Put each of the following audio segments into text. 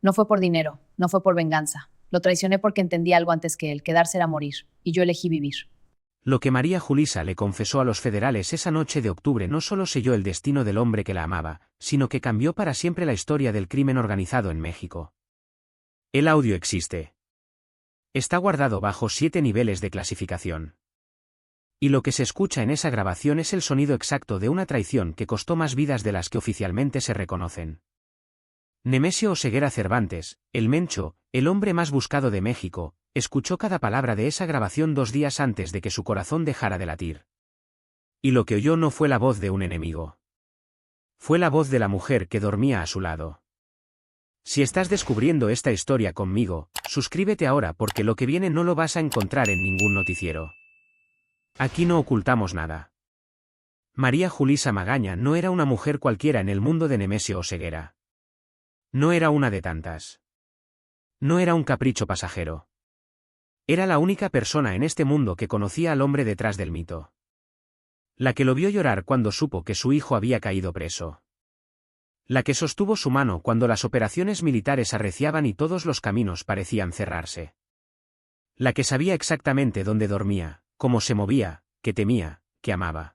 No fue por dinero, no fue por venganza. Lo traicioné porque entendí algo antes que él, quedarse era morir, y yo elegí vivir. Lo que María Julisa le confesó a los federales esa noche de octubre no solo selló el destino del hombre que la amaba, sino que cambió para siempre la historia del crimen organizado en México. El audio existe. Está guardado bajo 7 niveles de clasificación. Y lo que se escucha en esa grabación es el sonido exacto de una traición que costó más vidas de las que oficialmente se reconocen. Nemesio Oseguera Cervantes, el Mencho, el hombre más buscado de México, escuchó cada palabra de esa grabación 2 días antes de que su corazón dejara de latir. Y lo que oyó no fue la voz de un enemigo. Fue la voz de la mujer que dormía a su lado. Si estás descubriendo esta historia conmigo, suscríbete ahora porque lo que viene no lo vas a encontrar en ningún noticiero. Aquí no ocultamos nada. María Julisa Magaña no era una mujer cualquiera en el mundo de Nemesio Oseguera. No era una de tantas. No era un capricho pasajero. Era la única persona en este mundo que conocía al hombre detrás del mito. La que lo vio llorar cuando supo que su hijo había caído preso. La que sostuvo su mano cuando las operaciones militares arreciaban y todos los caminos parecían cerrarse. La que sabía exactamente dónde dormía, cómo se movía, que temía, que amaba.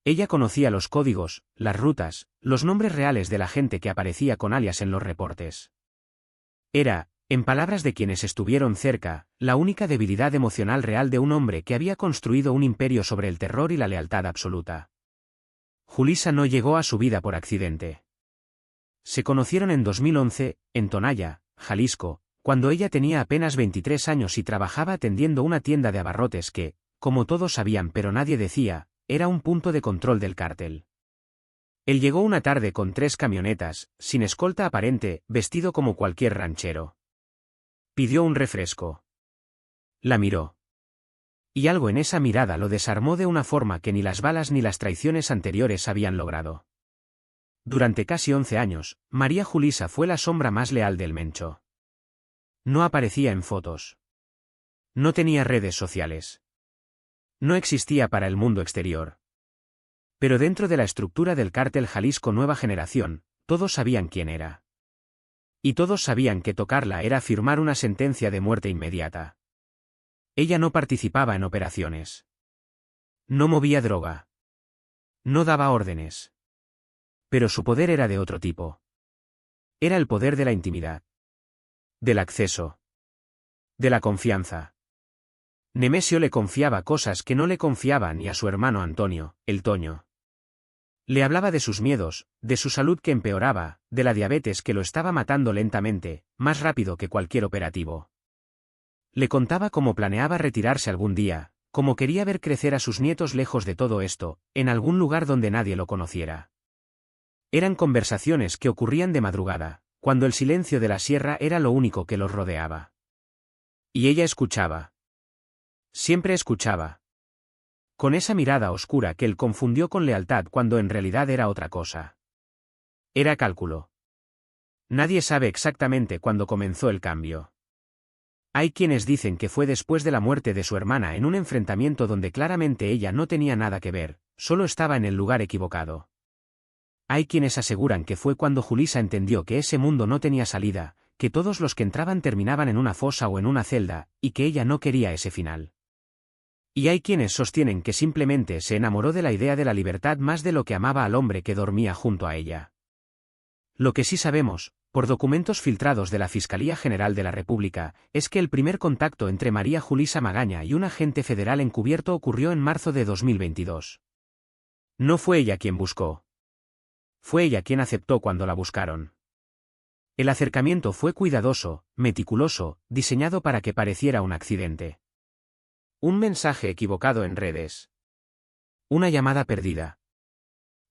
Ella conocía los códigos, las rutas, los nombres reales de la gente que aparecía con alias en los reportes. Era, en palabras de quienes estuvieron cerca, la única debilidad emocional real de un hombre que había construido un imperio sobre el terror y la lealtad absoluta. Julisa no llegó a su vida por accidente. Se conocieron en 2011, en Tonaya, Jalisco, cuando ella tenía apenas 23 años y trabajaba atendiendo una tienda de abarrotes que, como todos sabían pero nadie decía, era un punto de control del cártel. Él llegó una tarde con 3 camionetas, sin escolta aparente, vestido como cualquier ranchero. Pidió un refresco. La miró. Y algo en esa mirada lo desarmó de una forma que ni las balas ni las traiciones anteriores habían logrado. Durante casi 11 años, María Julisa fue la sombra más leal del Mencho. No aparecía en fotos. No tenía redes sociales. No existía para el mundo exterior. Pero dentro de la estructura del cártel Jalisco Nueva Generación, todos sabían quién era. Y todos sabían que tocarla era firmar una sentencia de muerte inmediata. Ella no participaba en operaciones. No movía droga. No daba órdenes. Pero su poder era de otro tipo. Era el poder de la intimidad. Del acceso. De la confianza. Nemesio le confiaba cosas que no le confiaba ni a su hermano Antonio, el Toño. Le hablaba de sus miedos, de su salud que empeoraba, de la diabetes que lo estaba matando lentamente, más rápido que cualquier operativo. Le contaba cómo planeaba retirarse algún día, cómo quería ver crecer a sus nietos lejos de todo esto, en algún lugar donde nadie lo conociera. Eran conversaciones que ocurrían de madrugada, cuando el silencio de la sierra era lo único que los rodeaba. Y ella escuchaba. Siempre escuchaba. Con esa mirada oscura que él confundió con lealtad cuando en realidad era otra cosa. Era cálculo. Nadie sabe exactamente cuándo comenzó el cambio. Hay quienes dicen que fue después de la muerte de su hermana en un enfrentamiento donde claramente ella no tenía nada que ver, solo estaba en el lugar equivocado. Hay quienes aseguran que fue cuando Julisa entendió que ese mundo no tenía salida, que todos los que entraban terminaban en una fosa o en una celda, y que ella no quería ese final. Y hay quienes sostienen que simplemente se enamoró de la idea de la libertad más de lo que amaba al hombre que dormía junto a ella. Lo que sí sabemos, por documentos filtrados de la Fiscalía General de la República, es que el primer contacto entre María Julisa Magaña y un agente federal encubierto ocurrió en marzo de 2022. No fue ella quien buscó. Fue ella quien aceptó cuando la buscaron. El acercamiento fue cuidadoso, meticuloso, diseñado para que pareciera un accidente. Un mensaje equivocado en redes. Una llamada perdida.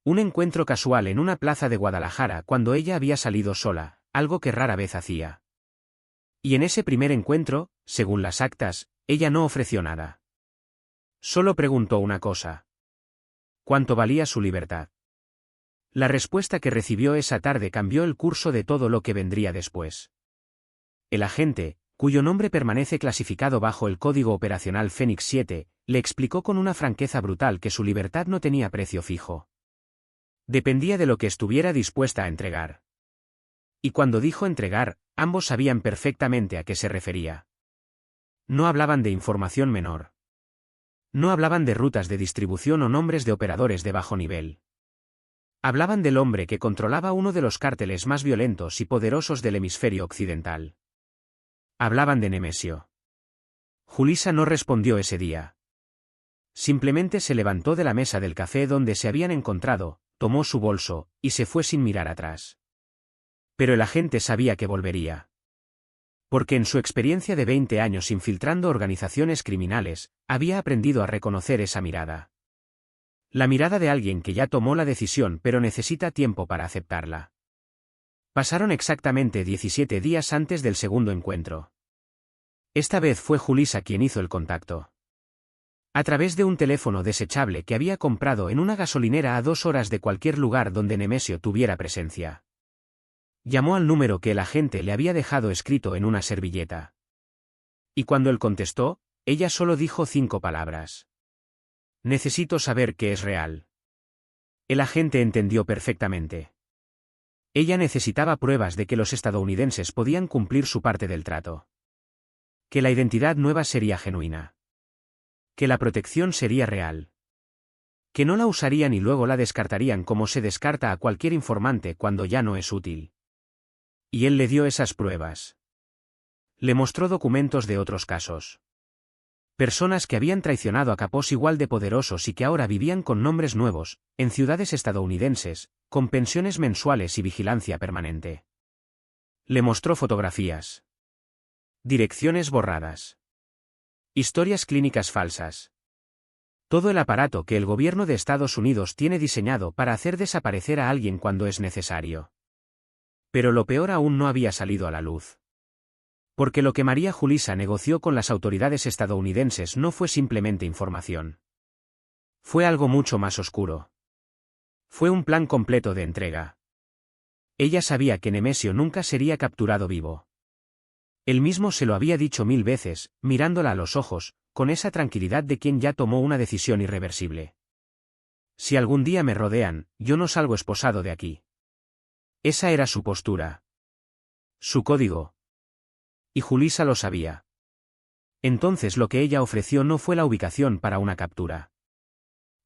Un encuentro casual en una plaza de Guadalajara cuando ella había salido sola, algo que rara vez hacía. Y en ese primer encuentro, según las actas, ella no ofreció nada. Solo preguntó una cosa. ¿Cuánto valía su libertad? La respuesta que recibió esa tarde cambió el curso de todo lo que vendría después. El agente, cuyo nombre permanece clasificado bajo el Código Operacional Fénix 7, le explicó con una franqueza brutal que su libertad no tenía precio fijo. Dependía de lo que estuviera dispuesta a entregar. Y cuando dijo entregar, ambos sabían perfectamente a qué se refería. No hablaban de información menor. No hablaban de rutas de distribución o nombres de operadores de bajo nivel. Hablaban del hombre que controlaba uno de los cárteles más violentos y poderosos del hemisferio occidental. Hablaban de Nemesio. Julissa no respondió ese día. Simplemente se levantó de la mesa del café donde se habían encontrado, tomó su bolso, y se fue sin mirar atrás. Pero el agente sabía que volvería. Porque en su experiencia de 20 años infiltrando organizaciones criminales, había aprendido a reconocer esa mirada. La mirada de alguien que ya tomó la decisión pero necesita tiempo para aceptarla. Pasaron exactamente 17 días antes del segundo encuentro. Esta vez fue Julissa quien hizo el contacto. A través de un teléfono desechable que había comprado en una gasolinera a 2 horas de cualquier lugar donde Nemesio tuviera presencia. Llamó al número que el agente le había dejado escrito en una servilleta. Y cuando él contestó, ella solo dijo 5 palabras. Necesito saber qué es real. El agente entendió perfectamente. Ella necesitaba pruebas de que los estadounidenses podían cumplir su parte del trato. Que la identidad nueva sería genuina. Que la protección sería real. Que no la usarían y luego la descartarían como se descarta a cualquier informante cuando ya no es útil. Y él le dio esas pruebas. Le mostró documentos de otros casos. Personas que habían traicionado a capos igual de poderosos y que ahora vivían con nombres nuevos, en ciudades estadounidenses, con pensiones mensuales y vigilancia permanente. Le mostró fotografías. Direcciones borradas. Historias clínicas falsas. Todo el aparato que el gobierno de Estados Unidos tiene diseñado para hacer desaparecer a alguien cuando es necesario. Pero lo peor aún no había salido a la luz. Porque lo que María Julissa negoció con las autoridades estadounidenses no fue simplemente información. Fue algo mucho más oscuro. Fue un plan completo de entrega. Ella sabía que Nemesio nunca sería capturado vivo. Él mismo se lo había dicho 1000 veces, mirándola a los ojos, con esa tranquilidad de quien ya tomó una decisión irreversible. Si algún día me rodean, yo no salgo esposado de aquí. Esa era su postura. Su código. Y Julissa lo sabía. Entonces lo que ella ofreció no fue la ubicación para una captura.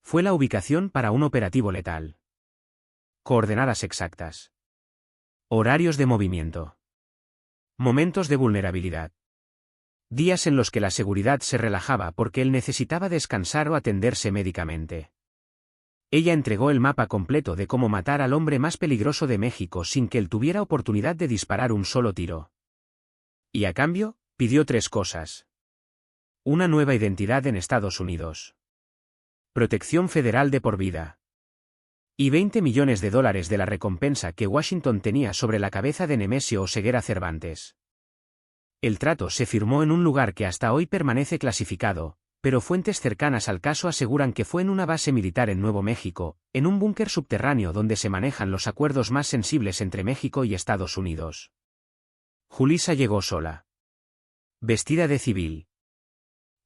Fue la ubicación para un operativo letal. Coordenadas exactas. Horarios de movimiento. Momentos de vulnerabilidad. Días en los que la seguridad se relajaba porque él necesitaba descansar o atenderse médicamente. Ella entregó el mapa completo de cómo matar al hombre más peligroso de México sin que él tuviera oportunidad de disparar un solo tiro. Y a cambio, pidió 3 cosas. Una nueva identidad en Estados Unidos. Protección federal de por vida. Y $20 millones de la recompensa que Washington tenía sobre la cabeza de Nemesio Oseguera Cervantes. El trato se firmó en un lugar que hasta hoy permanece clasificado, pero fuentes cercanas al caso aseguran que fue en una base militar en Nuevo México, en un búnker subterráneo donde se manejan los acuerdos más sensibles entre México y Estados Unidos. Julissa llegó sola. Vestida de civil.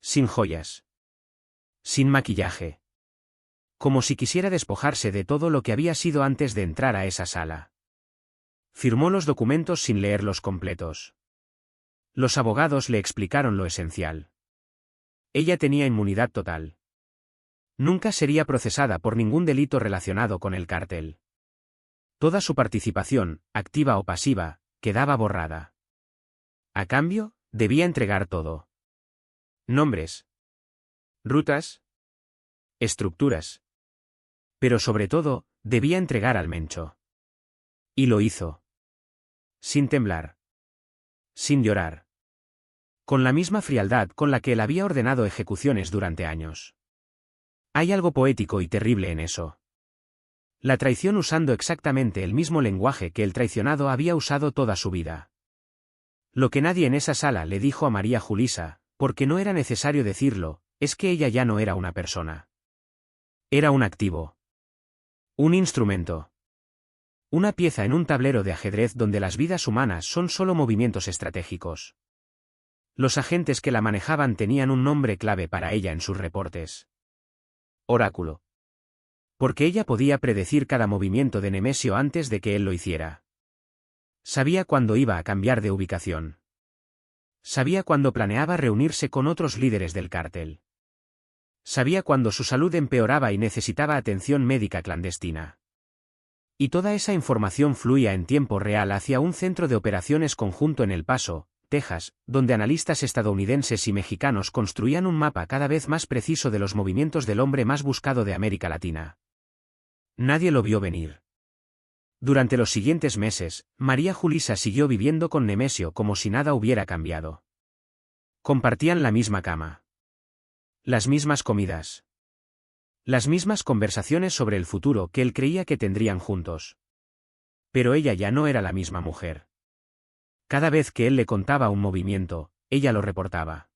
Sin joyas. Sin maquillaje. Como si quisiera despojarse de todo lo que había sido antes de entrar a esa sala. Firmó los documentos sin leerlos completos. Los abogados le explicaron lo esencial. Ella tenía inmunidad total. Nunca sería procesada por ningún delito relacionado con el cártel. Toda su participación, activa o pasiva, quedaba borrada. A cambio, debía entregar todo. Nombres. Rutas. Estructuras. Pero sobre todo, debía entregar al Mencho. Y lo hizo. Sin temblar. Sin llorar. Con la misma frialdad con la que él había ordenado ejecuciones durante años. Hay algo poético y terrible en eso. La traición usando exactamente el mismo lenguaje que el traicionado había usado toda su vida. Lo que nadie en esa sala le dijo a María Julissa, porque no era necesario decirlo, es que ella ya no era una persona. Era un activo. Un instrumento. Una pieza en un tablero de ajedrez donde las vidas humanas son solo movimientos estratégicos. Los agentes que la manejaban tenían un nombre clave para ella en sus reportes. Oráculo. Porque ella podía predecir cada movimiento de Nemesio antes de que él lo hiciera. Sabía cuándo iba a cambiar de ubicación. Sabía cuándo planeaba reunirse con otros líderes del cártel. Sabía cuándo su salud empeoraba y necesitaba atención médica clandestina. Y toda esa información fluía en tiempo real hacia un centro de operaciones conjunto en El Paso, Texas, donde analistas estadounidenses y mexicanos construían un mapa cada vez más preciso de los movimientos del hombre más buscado de América Latina. Nadie lo vio venir. Durante los siguientes meses, María Julisa siguió viviendo con Nemesio como si nada hubiera cambiado. Compartían la misma cama. Las mismas comidas. Las mismas conversaciones sobre el futuro que él creía que tendrían juntos. Pero ella ya no era la misma mujer. Cada vez que él le contaba un movimiento, ella lo reportaba.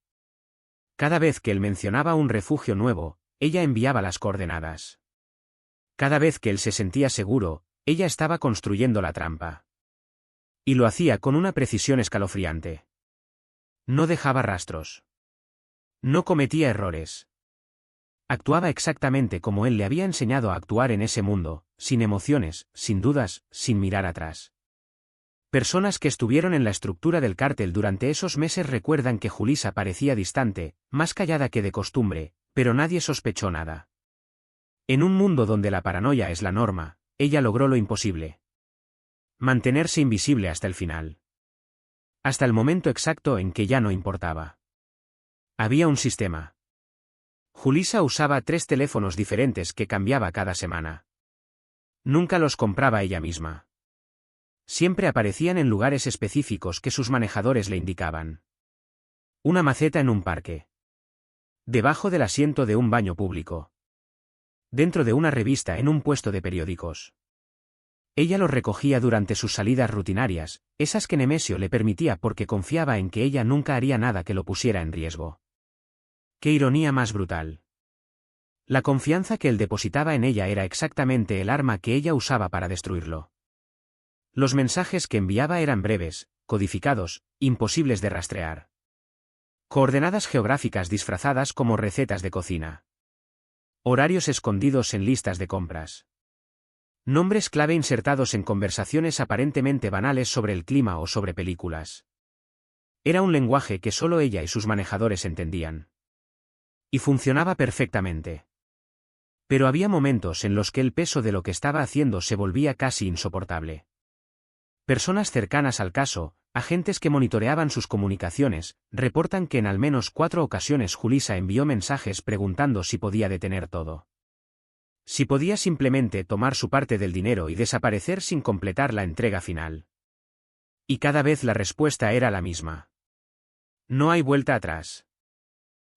Cada vez que él mencionaba un refugio nuevo, ella enviaba las coordenadas. Cada vez que él se sentía seguro, ella estaba construyendo la trampa. Y lo hacía con una precisión escalofriante. No dejaba rastros. No cometía errores. Actuaba exactamente como él le había enseñado a actuar en ese mundo, sin emociones, sin dudas, sin mirar atrás. Personas que estuvieron en la estructura del cártel durante esos meses recuerdan que Julisa parecía distante, más callada que de costumbre, pero nadie sospechó nada. En un mundo donde la paranoia es la norma, ella logró lo imposible. Mantenerse invisible hasta el final. Hasta el momento exacto en que ya no importaba. Había un sistema. Julisa usaba 3 teléfonos diferentes que cambiaba cada semana. Nunca los compraba ella misma. Siempre aparecían en lugares específicos que sus manejadores le indicaban. Una maceta en un parque. Debajo del asiento de un baño público. Dentro de una revista en un puesto de periódicos. Ella los recogía durante sus salidas rutinarias, esas que Nemesio le permitía porque confiaba en que ella nunca haría nada que lo pusiera en riesgo. ¡Qué ironía más brutal! La confianza que él depositaba en ella era exactamente el arma que ella usaba para destruirlo. Los mensajes que enviaba eran breves, codificados, imposibles de rastrear. Coordenadas geográficas disfrazadas como recetas de cocina. Horarios escondidos en listas de compras. Nombres clave insertados en conversaciones aparentemente banales sobre el clima o sobre películas. Era un lenguaje que solo ella y sus manejadores entendían. Y funcionaba perfectamente. Pero había momentos en los que el peso de lo que estaba haciendo se volvía casi insoportable. Personas cercanas al caso, agentes que monitoreaban sus comunicaciones, reportan que en al menos 4 ocasiones Julisa envió mensajes preguntando si podía detener todo. Si podía simplemente tomar su parte del dinero y desaparecer sin completar la entrega final. Y cada vez la respuesta era la misma. No hay vuelta atrás.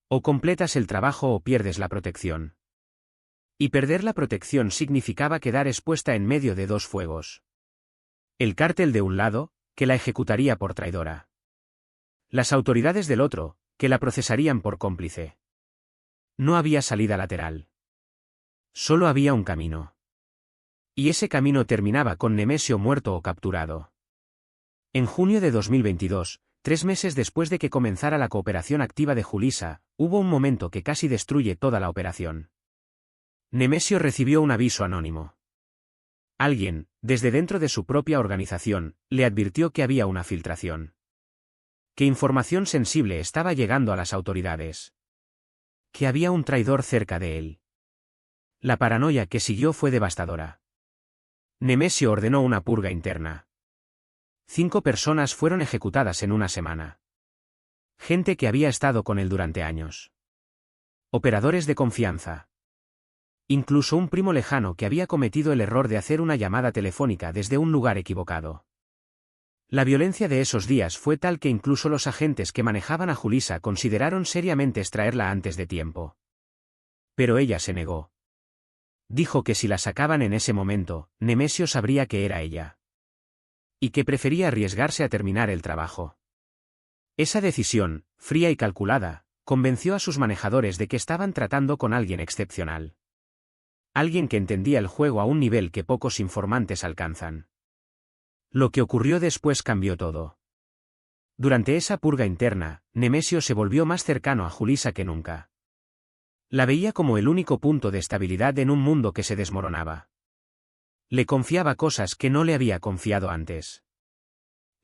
O completas el trabajo o pierdes la protección. Y perder la protección significaba quedar expuesta en medio de 2 fuegos. El cártel de un lado, que la ejecutaría por traidora. Las autoridades del otro, que la procesarían por cómplice. No había salida lateral. Solo había un camino. Y ese camino terminaba con Nemesio muerto o capturado. En junio de 2022, 3 meses después de que comenzara la cooperación activa de Julisa, hubo un momento que casi destruye toda la operación. Nemesio recibió un aviso anónimo. Alguien, desde dentro de su propia organización, le advirtió que había una filtración. Que información sensible estaba llegando a las autoridades. Que había un traidor cerca de él. La paranoia que siguió fue devastadora. Nemesio ordenó una purga interna. 5 personas fueron ejecutadas en una semana. Gente que había estado con él durante años. Operadores de confianza. Incluso un primo lejano que había cometido el error de hacer una llamada telefónica desde un lugar equivocado. La violencia de esos días fue tal que incluso los agentes que manejaban a Julisa consideraron seriamente extraerla antes de tiempo. Pero ella se negó. Dijo que si la sacaban en ese momento, Nemesio sabría que era ella. Y que prefería arriesgarse a terminar el trabajo. Esa decisión, fría y calculada, convenció a sus manejadores de que estaban tratando con alguien excepcional. Alguien que entendía el juego a un nivel que pocos informantes alcanzan. Lo que ocurrió después cambió todo. Durante esa purga interna, Nemesio se volvió más cercano a Julisa que nunca. La veía como el único punto de estabilidad en un mundo que se desmoronaba. Le confiaba cosas que no le había confiado antes.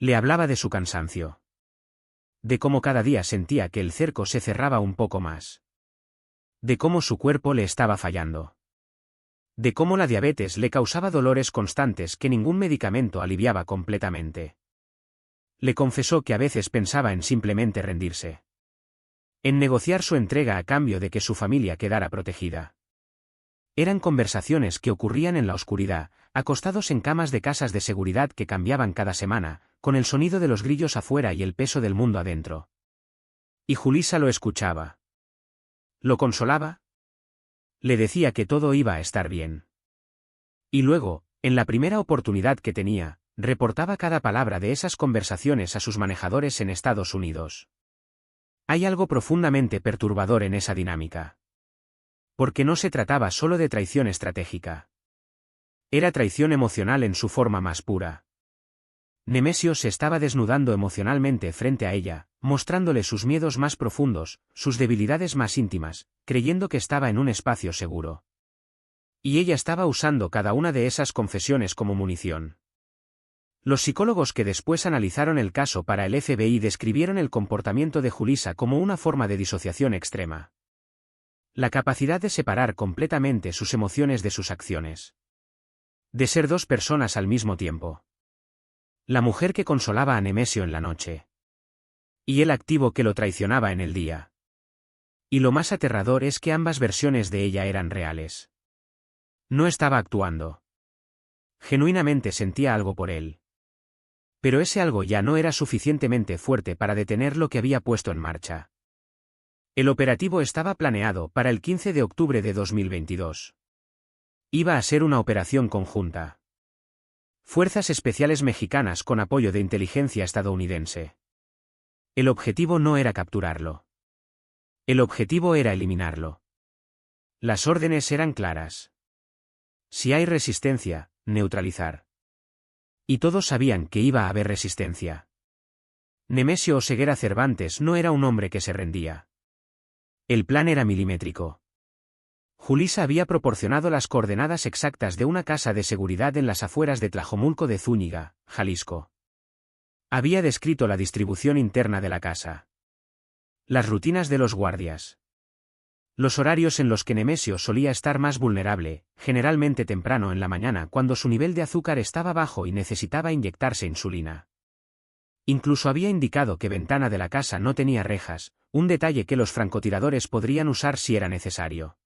Le hablaba de su cansancio. De cómo cada día sentía que el cerco se cerraba un poco más. De cómo su cuerpo le estaba fallando. De cómo la diabetes le causaba dolores constantes que ningún medicamento aliviaba completamente. Le confesó que a veces pensaba en simplemente rendirse. En negociar su entrega a cambio de que su familia quedara protegida. Eran conversaciones que ocurrían en la oscuridad, acostados en camas de casas de seguridad que cambiaban cada semana, con el sonido de los grillos afuera y el peso del mundo adentro. Y Julissa lo escuchaba. ¿Lo consolaba? Le decía que todo iba a estar bien. Y luego, en la primera oportunidad que tenía, reportaba cada palabra de esas conversaciones a sus manejadores en Estados Unidos. Hay algo profundamente perturbador en esa dinámica. Porque no se trataba solo de traición estratégica. Era traición emocional en su forma más pura. Nemesio se estaba desnudando emocionalmente frente a ella, mostrándole sus miedos más profundos, sus debilidades más íntimas, creyendo que estaba en un espacio seguro. Y ella estaba usando cada una de esas confesiones como munición. Los psicólogos que después analizaron el caso para el FBI describieron el comportamiento de Julissa como una forma de disociación extrema. La capacidad de separar completamente sus emociones de sus acciones. De ser dos personas al mismo tiempo. La mujer que consolaba a Nemesio en la noche. Y el activo que lo traicionaba en el día. Y lo más aterrador es que ambas versiones de ella eran reales. No estaba actuando. Genuinamente sentía algo por él. Pero ese algo ya no era suficientemente fuerte para detener lo que había puesto en marcha. El operativo estaba planeado para el 15 de octubre de 2022. Iba a ser una operación conjunta. Fuerzas especiales mexicanas con apoyo de inteligencia estadounidense. El objetivo no era capturarlo. El objetivo era eliminarlo. Las órdenes eran claras. Si hay resistencia, neutralizar. Y todos sabían que iba a haber resistencia. Nemesio Oseguera Cervantes no era un hombre que se rendía. El plan era milimétrico. Julissa había proporcionado las coordenadas exactas de una casa de seguridad en las afueras de Tlajomulco de Zúñiga, Jalisco. Había descrito la distribución interna de la casa. Las rutinas de los guardias. Los horarios en los que Nemesio solía estar más vulnerable, generalmente temprano en la mañana cuando su nivel de azúcar estaba bajo y necesitaba inyectarse insulina. Incluso había indicado que ventana de la casa no tenía rejas, un detalle que los francotiradores podrían usar si era necesario.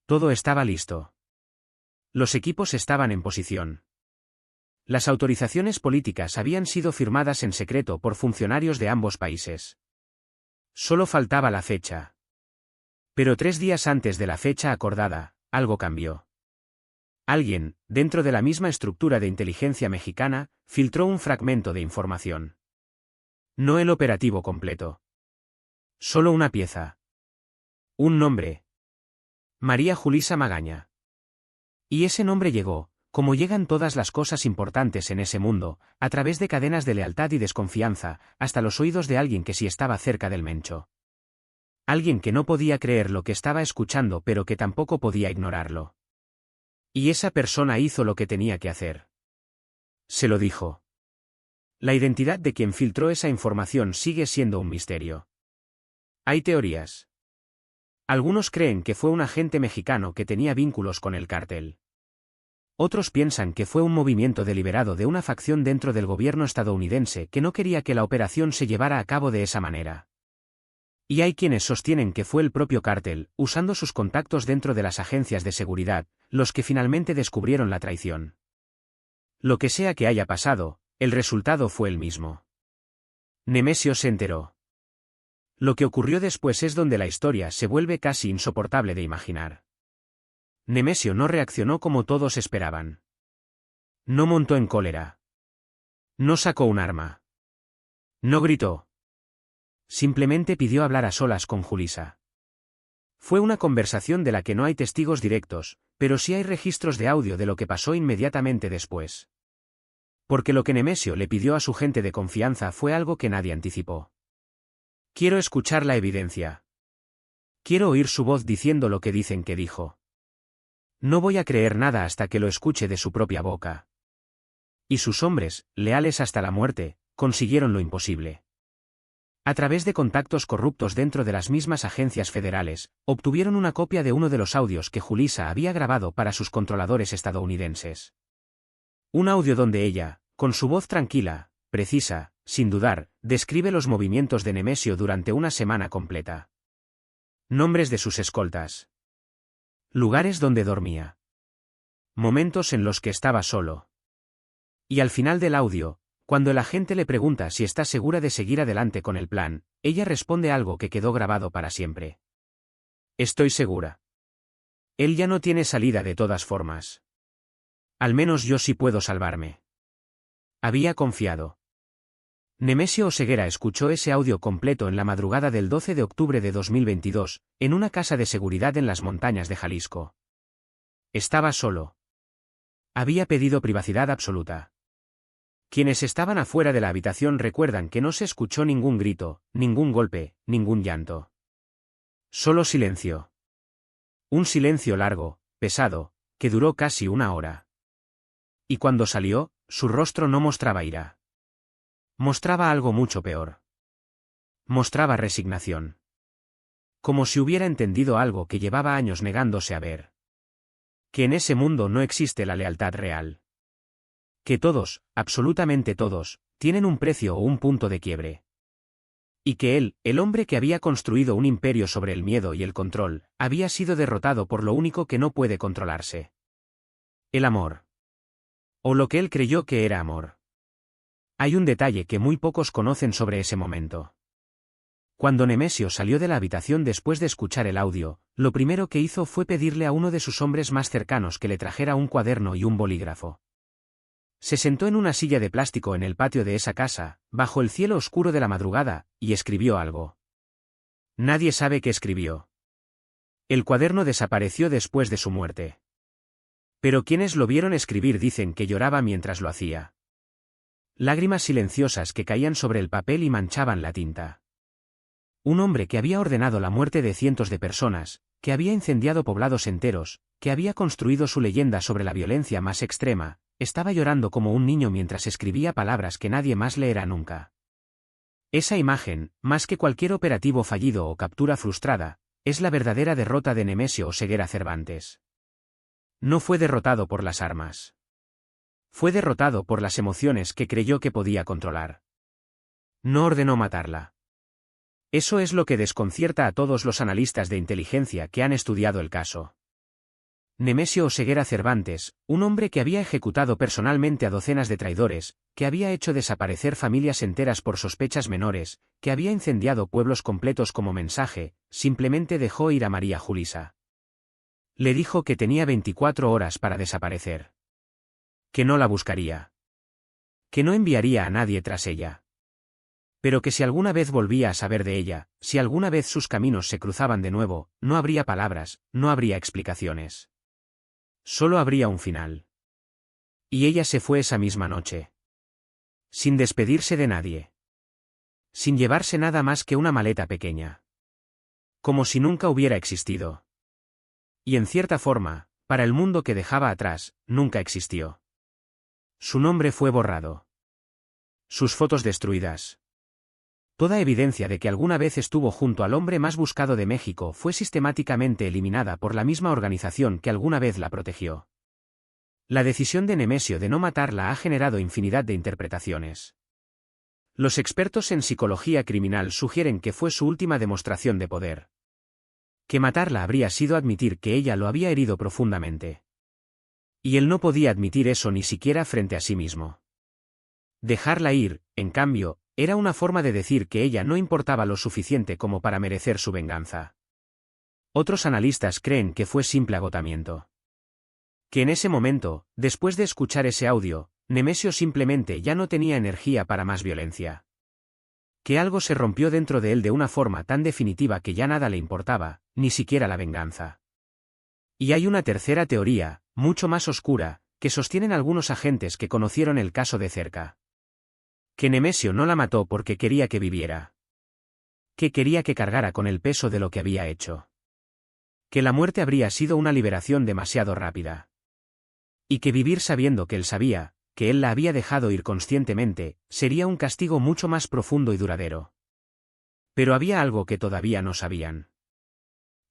Todo estaba listo. Los equipos estaban en posición. Las autorizaciones políticas habían sido firmadas en secreto por funcionarios de ambos países. Solo faltaba la fecha. Pero 3 días antes de la fecha acordada, algo cambió. Alguien, dentro de la misma estructura de inteligencia mexicana, filtró un fragmento de información. No el operativo completo. Solo una pieza. Un nombre. María Julissa Magaña. Y ese nombre llegó, como llegan todas las cosas importantes en ese mundo, a través de cadenas de lealtad y desconfianza, hasta los oídos de alguien que sí estaba cerca del Mencho. Alguien que no podía creer lo que estaba escuchando pero que tampoco podía ignorarlo. Y esa persona hizo lo que tenía que hacer. Se lo dijo. La identidad de quien filtró esa información sigue siendo un misterio. Hay teorías. Algunos creen que fue un agente mexicano que tenía vínculos con el cártel. Otros piensan que fue un movimiento deliberado de una facción dentro del gobierno estadounidense que no quería que la operación se llevara a cabo de esa manera. Y hay quienes sostienen que fue el propio cártel, usando sus contactos dentro de las agencias de seguridad, los que finalmente descubrieron la traición. Lo que sea que haya pasado, el resultado fue el mismo. Nemesio se enteró. Lo que ocurrió después es donde la historia se vuelve casi insoportable de imaginar. Nemesio no reaccionó como todos esperaban. No montó en cólera. No sacó un arma. No gritó. Simplemente pidió hablar a solas con Julissa. Fue una conversación de la que no hay testigos directos, pero sí hay registros de audio de lo que pasó inmediatamente después. Porque lo que Nemesio le pidió a su gente de confianza fue algo que nadie anticipó. Quiero escuchar la evidencia. Quiero oír su voz diciendo lo que dicen que dijo. No voy a creer nada hasta que lo escuche de su propia boca. Y sus hombres, leales hasta la muerte, consiguieron lo imposible. A través de contactos corruptos dentro de las mismas agencias federales, obtuvieron una copia de uno de los audios que Julissa había grabado para sus controladores estadounidenses. Un audio donde ella, con su voz tranquila, precisa, sin dudar, describe los movimientos de Nemesio durante una semana completa. Nombres de sus escoltas. Lugares donde dormía. Momentos en los que estaba solo. Y al final del audio, cuando el agente le pregunta si está segura de seguir adelante con el plan, ella responde algo que quedó grabado para siempre. Estoy segura. Él ya no tiene salida de todas formas. Al menos yo sí puedo salvarme. Había confiado. Nemesio Oseguera escuchó ese audio completo en la madrugada del 12 de octubre de 2022, en una casa de seguridad en las montañas de Jalisco. Estaba solo. Había pedido privacidad absoluta. Quienes estaban afuera de la habitación recuerdan que no se escuchó ningún grito, ningún golpe, ningún llanto. Solo silencio. Un silencio largo, pesado, que duró casi una hora. Y cuando salió, su rostro no mostraba ira. Mostraba algo mucho peor. Mostraba resignación. Como si hubiera entendido algo que llevaba años negándose a ver. Que en ese mundo no existe la lealtad real. Que todos, absolutamente todos, tienen un precio o un punto de quiebre. Y que él, el hombre que había construido un imperio sobre el miedo y el control, había sido derrotado por lo único que no puede controlarse. El amor. O lo que él creyó que era amor. Hay un detalle que muy pocos conocen sobre ese momento. Cuando Nemesio salió de la habitación después de escuchar el audio, lo primero que hizo fue pedirle a uno de sus hombres más cercanos que le trajera un cuaderno y un bolígrafo. Se sentó en una silla de plástico en el patio de esa casa, bajo el cielo oscuro de la madrugada, y escribió algo. Nadie sabe qué escribió. El cuaderno desapareció después de su muerte. Pero quienes lo vieron escribir dicen que lloraba mientras lo hacía. Lágrimas silenciosas que caían sobre el papel y manchaban la tinta. Un hombre que había ordenado la muerte de cientos de personas, que había incendiado poblados enteros, que había construido su leyenda sobre la violencia más extrema, estaba llorando como un niño mientras escribía palabras que nadie más leerá nunca. Esa imagen, más que cualquier operativo fallido o captura frustrada, es la verdadera derrota de Nemesio Oseguera Cervantes. No fue derrotado por las armas. Fue derrotado por las emociones que creyó que podía controlar. No ordenó matarla. Eso es lo que desconcierta a todos los analistas de inteligencia que han estudiado el caso. Nemesio Oseguera Cervantes, un hombre que había ejecutado personalmente a docenas de traidores, que había hecho desaparecer familias enteras por sospechas menores, que había incendiado pueblos completos como mensaje, simplemente dejó ir a María Julissa. Le dijo que tenía 24 horas para desaparecer. Que no la buscaría. Que no enviaría a nadie tras ella. Pero que si alguna vez volvía a saber de ella, si alguna vez sus caminos se cruzaban de nuevo, no habría palabras, no habría explicaciones. Solo habría un final. Y ella se fue esa misma noche. Sin despedirse de nadie. Sin llevarse nada más que una maleta pequeña. Como si nunca hubiera existido. Y en cierta forma, para el mundo que dejaba atrás, nunca existió. Su nombre fue borrado. Sus fotos destruidas. Toda evidencia de que alguna vez estuvo junto al hombre más buscado de México fue sistemáticamente eliminada por la misma organización que alguna vez la protegió. La decisión de Nemesio de no matarla ha generado infinidad de interpretaciones. Los expertos en psicología criminal sugieren que fue su última demostración de poder. Que matarla habría sido admitir que ella lo había herido profundamente. Y él no podía admitir eso ni siquiera frente a sí mismo. Dejarla ir, en cambio, era una forma de decir que ella no importaba lo suficiente como para merecer su venganza. Otros analistas creen que fue simple agotamiento. Que en ese momento, después de escuchar ese audio, Nemesio simplemente ya no tenía energía para más violencia. Que algo se rompió dentro de él de una forma tan definitiva que ya nada le importaba, ni siquiera la venganza. Y hay una tercera teoría, mucho más oscura, que sostienen algunos agentes que conocieron el caso de cerca. Que Nemesio no la mató porque quería que viviera. Que quería que cargara con el peso de lo que había hecho. Que la muerte habría sido una liberación demasiado rápida. Y que vivir sabiendo que él sabía, que él la había dejado ir conscientemente, sería un castigo mucho más profundo y duradero. Pero había algo que todavía no sabían.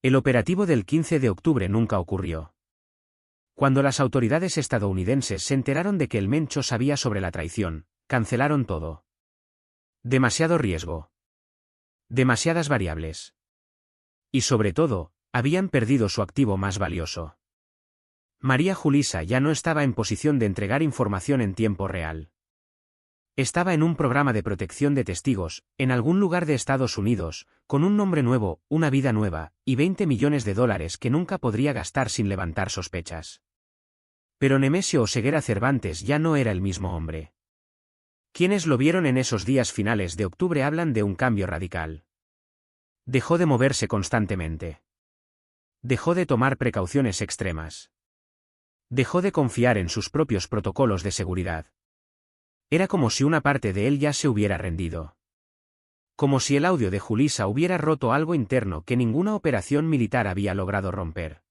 El operativo del 15 de octubre nunca ocurrió. Cuando las autoridades estadounidenses se enteraron de que el Mencho sabía sobre la traición, cancelaron todo. Demasiado riesgo. Demasiadas variables. Y sobre todo, habían perdido su activo más valioso. María Julisa ya no estaba en posición de entregar información en tiempo real. Estaba en un programa de protección de testigos, en algún lugar de Estados Unidos, con un nombre nuevo, una vida nueva, y $20 millones que nunca podría gastar sin levantar sospechas. Pero Nemesio Oseguera Cervantes ya no era el mismo hombre. Quienes lo vieron en esos días finales de octubre hablan de un cambio radical. Dejó de moverse constantemente. Dejó de tomar precauciones extremas. Dejó de confiar en sus propios protocolos de seguridad. Era como si una parte de él ya se hubiera rendido. Como si el audio de Julisa hubiera roto algo interno que ninguna operación militar había logrado romper.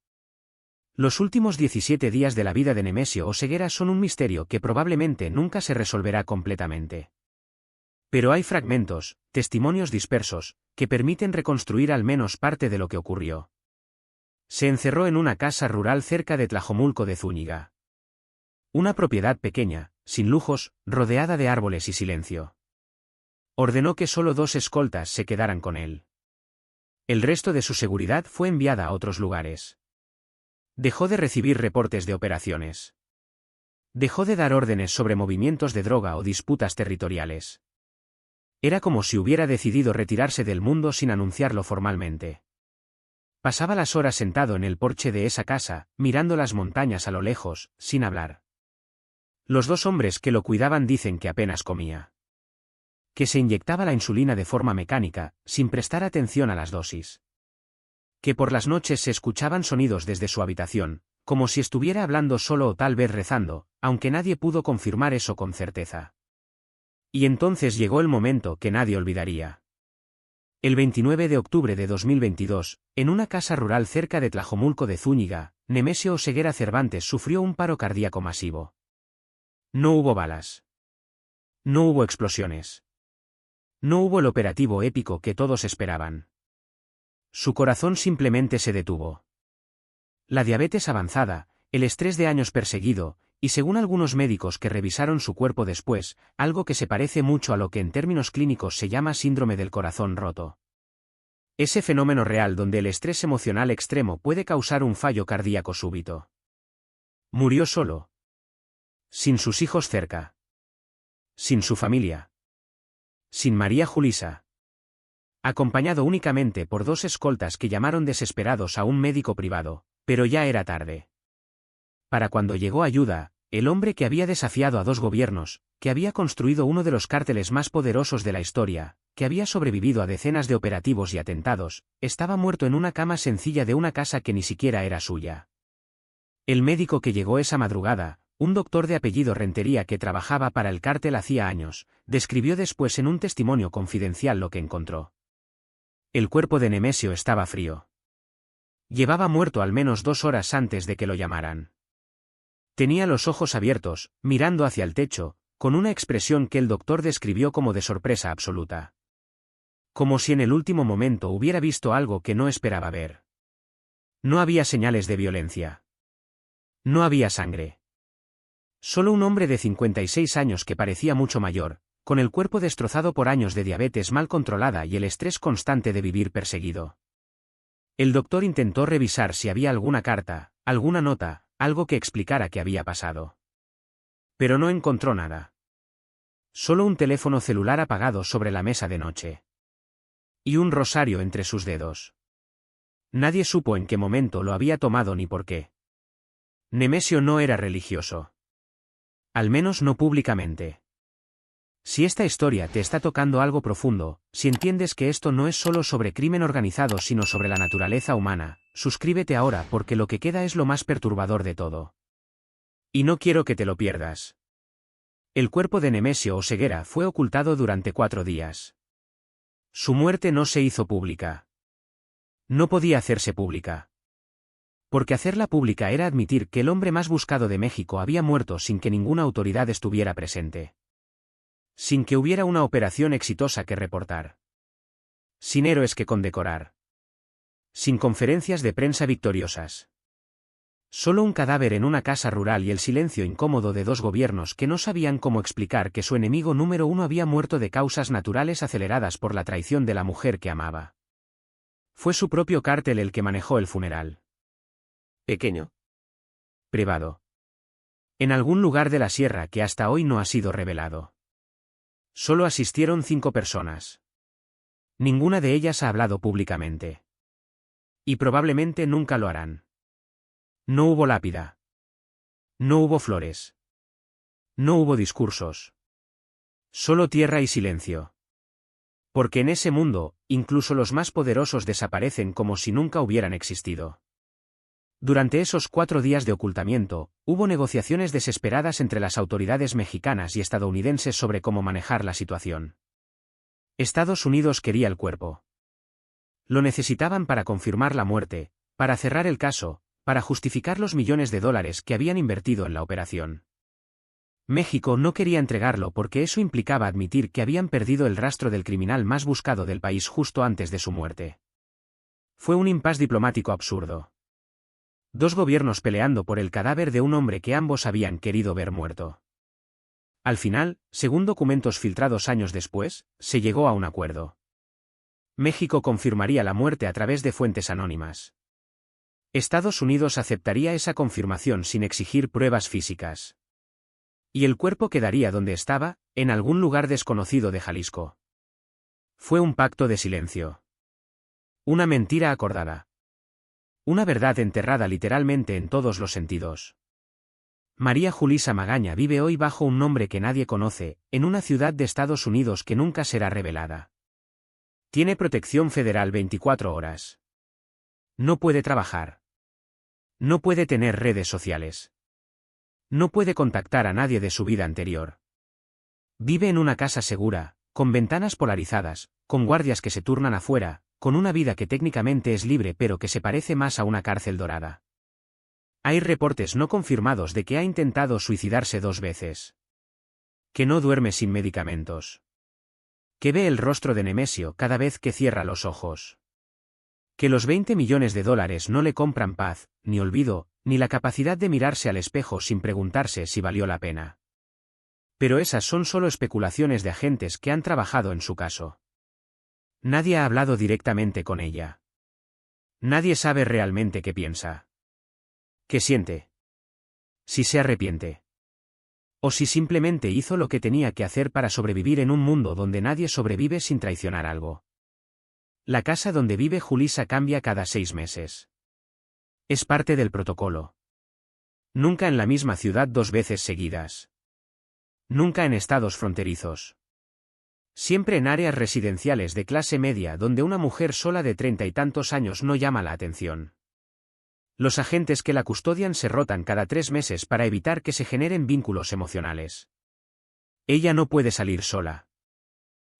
Los últimos 17 días de la vida de Nemesio Oseguera son un misterio que probablemente nunca se resolverá completamente. Pero hay fragmentos, testimonios dispersos, que permiten reconstruir al menos parte de lo que ocurrió. Se encerró en una casa rural cerca de Tlajomulco de Zúñiga. Una propiedad pequeña, sin lujos, rodeada de árboles y silencio. Ordenó que solo 2 escoltas se quedaran con él. El resto de su seguridad fue enviada a otros lugares. Dejó de recibir reportes de operaciones. Dejó de dar órdenes sobre movimientos de droga o disputas territoriales. Era como si hubiera decidido retirarse del mundo sin anunciarlo formalmente. Pasaba las horas sentado en el porche de esa casa, mirando las montañas a lo lejos, sin hablar. Los 2 hombres que lo cuidaban dicen que apenas comía. Que se inyectaba la insulina de forma mecánica, sin prestar atención a las dosis. Que por las noches se escuchaban sonidos desde su habitación, como si estuviera hablando solo o tal vez rezando, aunque nadie pudo confirmar eso con certeza. Y entonces llegó el momento que nadie olvidaría. El 29 de octubre de 2022, en una casa rural cerca de Tlajomulco de Zúñiga, Nemesio Oseguera Cervantes sufrió un paro cardíaco masivo. No hubo balas. No hubo explosiones. No hubo el operativo épico que todos esperaban. Su corazón simplemente se detuvo. La diabetes avanzada, el estrés de años perseguido, y según algunos médicos que revisaron su cuerpo después, algo que se parece mucho a lo que en términos clínicos se llama síndrome del corazón roto. Ese fenómeno real donde el estrés emocional extremo puede causar un fallo cardíaco súbito. Murió solo. Sin sus hijos cerca. Sin su familia. Sin María Julisa. Acompañado únicamente por 2 escoltas que llamaron desesperados a un médico privado, pero ya era tarde. Para cuando llegó ayuda, el hombre que había desafiado a 2 gobiernos, que había construido uno de los cárteles más poderosos de la historia, que había sobrevivido a decenas de operativos y atentados, estaba muerto en una cama sencilla de una casa que ni siquiera era suya. El médico que llegó esa madrugada, un doctor de apellido Rentería que trabajaba para el cártel hacía años, describió después en un testimonio confidencial lo que encontró. El cuerpo de Nemesio estaba frío. Llevaba muerto al menos 2 horas antes de que lo llamaran. Tenía los ojos abiertos, mirando hacia el techo, con una expresión que el doctor describió como de sorpresa absoluta. Como si en el último momento hubiera visto algo que no esperaba ver. No había señales de violencia. No había sangre. Solo un hombre de 56 años que parecía mucho mayor, con el cuerpo destrozado por años de diabetes mal controlada y el estrés constante de vivir perseguido. El doctor intentó revisar si había alguna carta, alguna nota, algo que explicara qué había pasado. Pero no encontró nada. Solo un teléfono celular apagado sobre la mesa de noche. Y un rosario entre sus dedos. Nadie supo en qué momento lo había tomado ni por qué. Nemesio no era religioso. Al menos no públicamente. Si esta historia te está tocando algo profundo, si entiendes que esto no es solo sobre crimen organizado sino sobre la naturaleza humana, suscríbete ahora porque lo que queda es lo más perturbador de todo. Y no quiero que te lo pierdas. El cuerpo de Nemesio Oseguera fue ocultado durante 4 días. Su muerte no se hizo pública. No podía hacerse pública. Porque hacerla pública era admitir que el hombre más buscado de México había muerto sin que ninguna autoridad estuviera presente. Sin que hubiera una operación exitosa que reportar. Sin héroes que condecorar. Sin conferencias de prensa victoriosas. Solo un cadáver en una casa rural y el silencio incómodo de dos gobiernos que no sabían cómo explicar que su enemigo número uno había muerto de causas naturales aceleradas por la traición de la mujer que amaba. Fue su propio cártel el que manejó el funeral. Pequeño. Privado. En algún lugar de la sierra que hasta hoy no ha sido revelado. Solo asistieron 5 personas. Ninguna de ellas ha hablado públicamente. Y probablemente nunca lo harán. No hubo lápida. No hubo flores. No hubo discursos. Solo tierra y silencio. Porque en ese mundo, incluso los más poderosos desaparecen como si nunca hubieran existido. Durante esos 4 días de ocultamiento, hubo negociaciones desesperadas entre las autoridades mexicanas y estadounidenses sobre cómo manejar la situación. Estados Unidos quería el cuerpo. Lo necesitaban para confirmar la muerte, para cerrar el caso, para justificar los millones de dólares que habían invertido en la operación. México no quería entregarlo porque eso implicaba admitir que habían perdido el rastro del criminal más buscado del país justo antes de su muerte. Fue un impasse diplomático absurdo. 2 gobiernos peleando por el cadáver de un hombre que ambos habían querido ver muerto. Al final, según documentos filtrados años después, se llegó a un acuerdo. México confirmaría la muerte a través de fuentes anónimas. Estados Unidos aceptaría esa confirmación sin exigir pruebas físicas. Y el cuerpo quedaría donde estaba, en algún lugar desconocido de Jalisco. Fue un pacto de silencio. Una mentira acordada. Una verdad enterrada literalmente en todos los sentidos. María Julisa Magaña vive hoy bajo un nombre que nadie conoce, en una ciudad de Estados Unidos que nunca será revelada. Tiene protección federal 24 horas. No puede trabajar. No puede tener redes sociales. No puede contactar a nadie de su vida anterior. Vive en una casa segura, con ventanas polarizadas, con guardias que se turnan afuera, con una vida que técnicamente es libre pero que se parece más a una cárcel dorada. Hay reportes no confirmados de que ha intentado suicidarse 2 veces. Que no duerme sin medicamentos. Que ve el rostro de Nemesio cada vez que cierra los ojos. Que los 20 millones de dólares no le compran paz, ni olvido, ni la capacidad de mirarse al espejo sin preguntarse si valió la pena. Pero esas son solo especulaciones de agentes que han trabajado en su caso. Nadie ha hablado directamente con ella. Nadie sabe realmente qué piensa. ¿Qué siente? Si se arrepiente. O si simplemente hizo lo que tenía que hacer para sobrevivir en un mundo donde nadie sobrevive sin traicionar algo. La casa donde vive Julisa cambia cada 6 meses. Es parte del protocolo. Nunca en la misma ciudad 2 veces seguidas. Nunca en estados fronterizos. Siempre en áreas residenciales de clase media donde una mujer sola de 30 y tantos años no llama la atención. Los agentes que la custodian se rotan cada 3 meses para evitar que se generen vínculos emocionales. Ella no puede salir sola.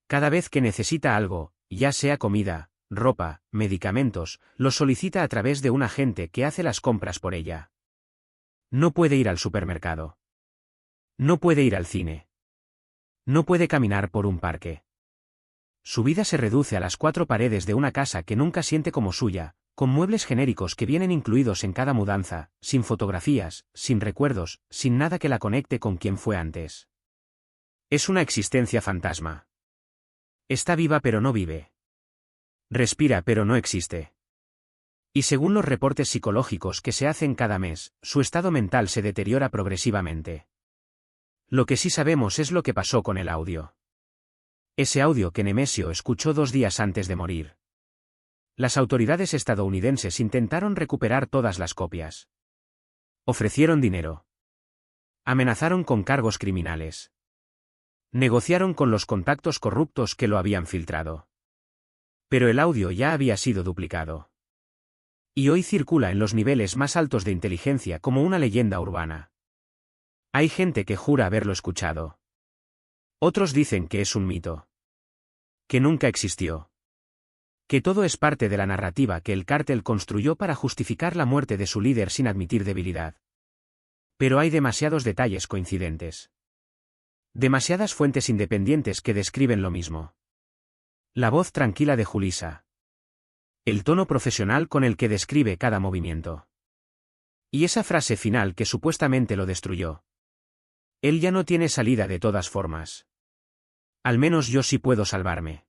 Cada vez que necesita algo, ya sea comida, ropa, medicamentos, lo solicita a través de un agente que hace las compras por ella. No puede ir al supermercado. No puede ir al cine. No puede caminar por un parque. Su vida se reduce a las 4 paredes de una casa que nunca siente como suya, con muebles genéricos que vienen incluidos en cada mudanza, sin fotografías, sin recuerdos, sin nada que la conecte con quien fue antes. Es una existencia fantasma. Está viva pero no vive. Respira pero no existe. Y según los reportes psicológicos que se hacen cada mes, su estado mental se deteriora progresivamente. Lo que sí sabemos es lo que pasó con el audio. Ese audio que Nemesio escuchó 2 días antes de morir. Las autoridades estadounidenses intentaron recuperar todas las copias. Ofrecieron dinero. Amenazaron con cargos criminales. Negociaron con los contactos corruptos que lo habían filtrado. Pero el audio ya había sido duplicado. Y hoy circula en los niveles más altos de inteligencia como una leyenda urbana. Hay gente que jura haberlo escuchado. Otros dicen que es un mito. Que nunca existió. Que todo es parte de la narrativa que el cártel construyó para justificar la muerte de su líder sin admitir debilidad. Pero hay demasiados detalles coincidentes. Demasiadas fuentes independientes que describen lo mismo. La voz tranquila de Julissa. El tono profesional con el que describe cada movimiento. Y esa frase final que supuestamente lo destruyó. Él ya no tiene salida de todas formas. Al menos yo sí puedo salvarme.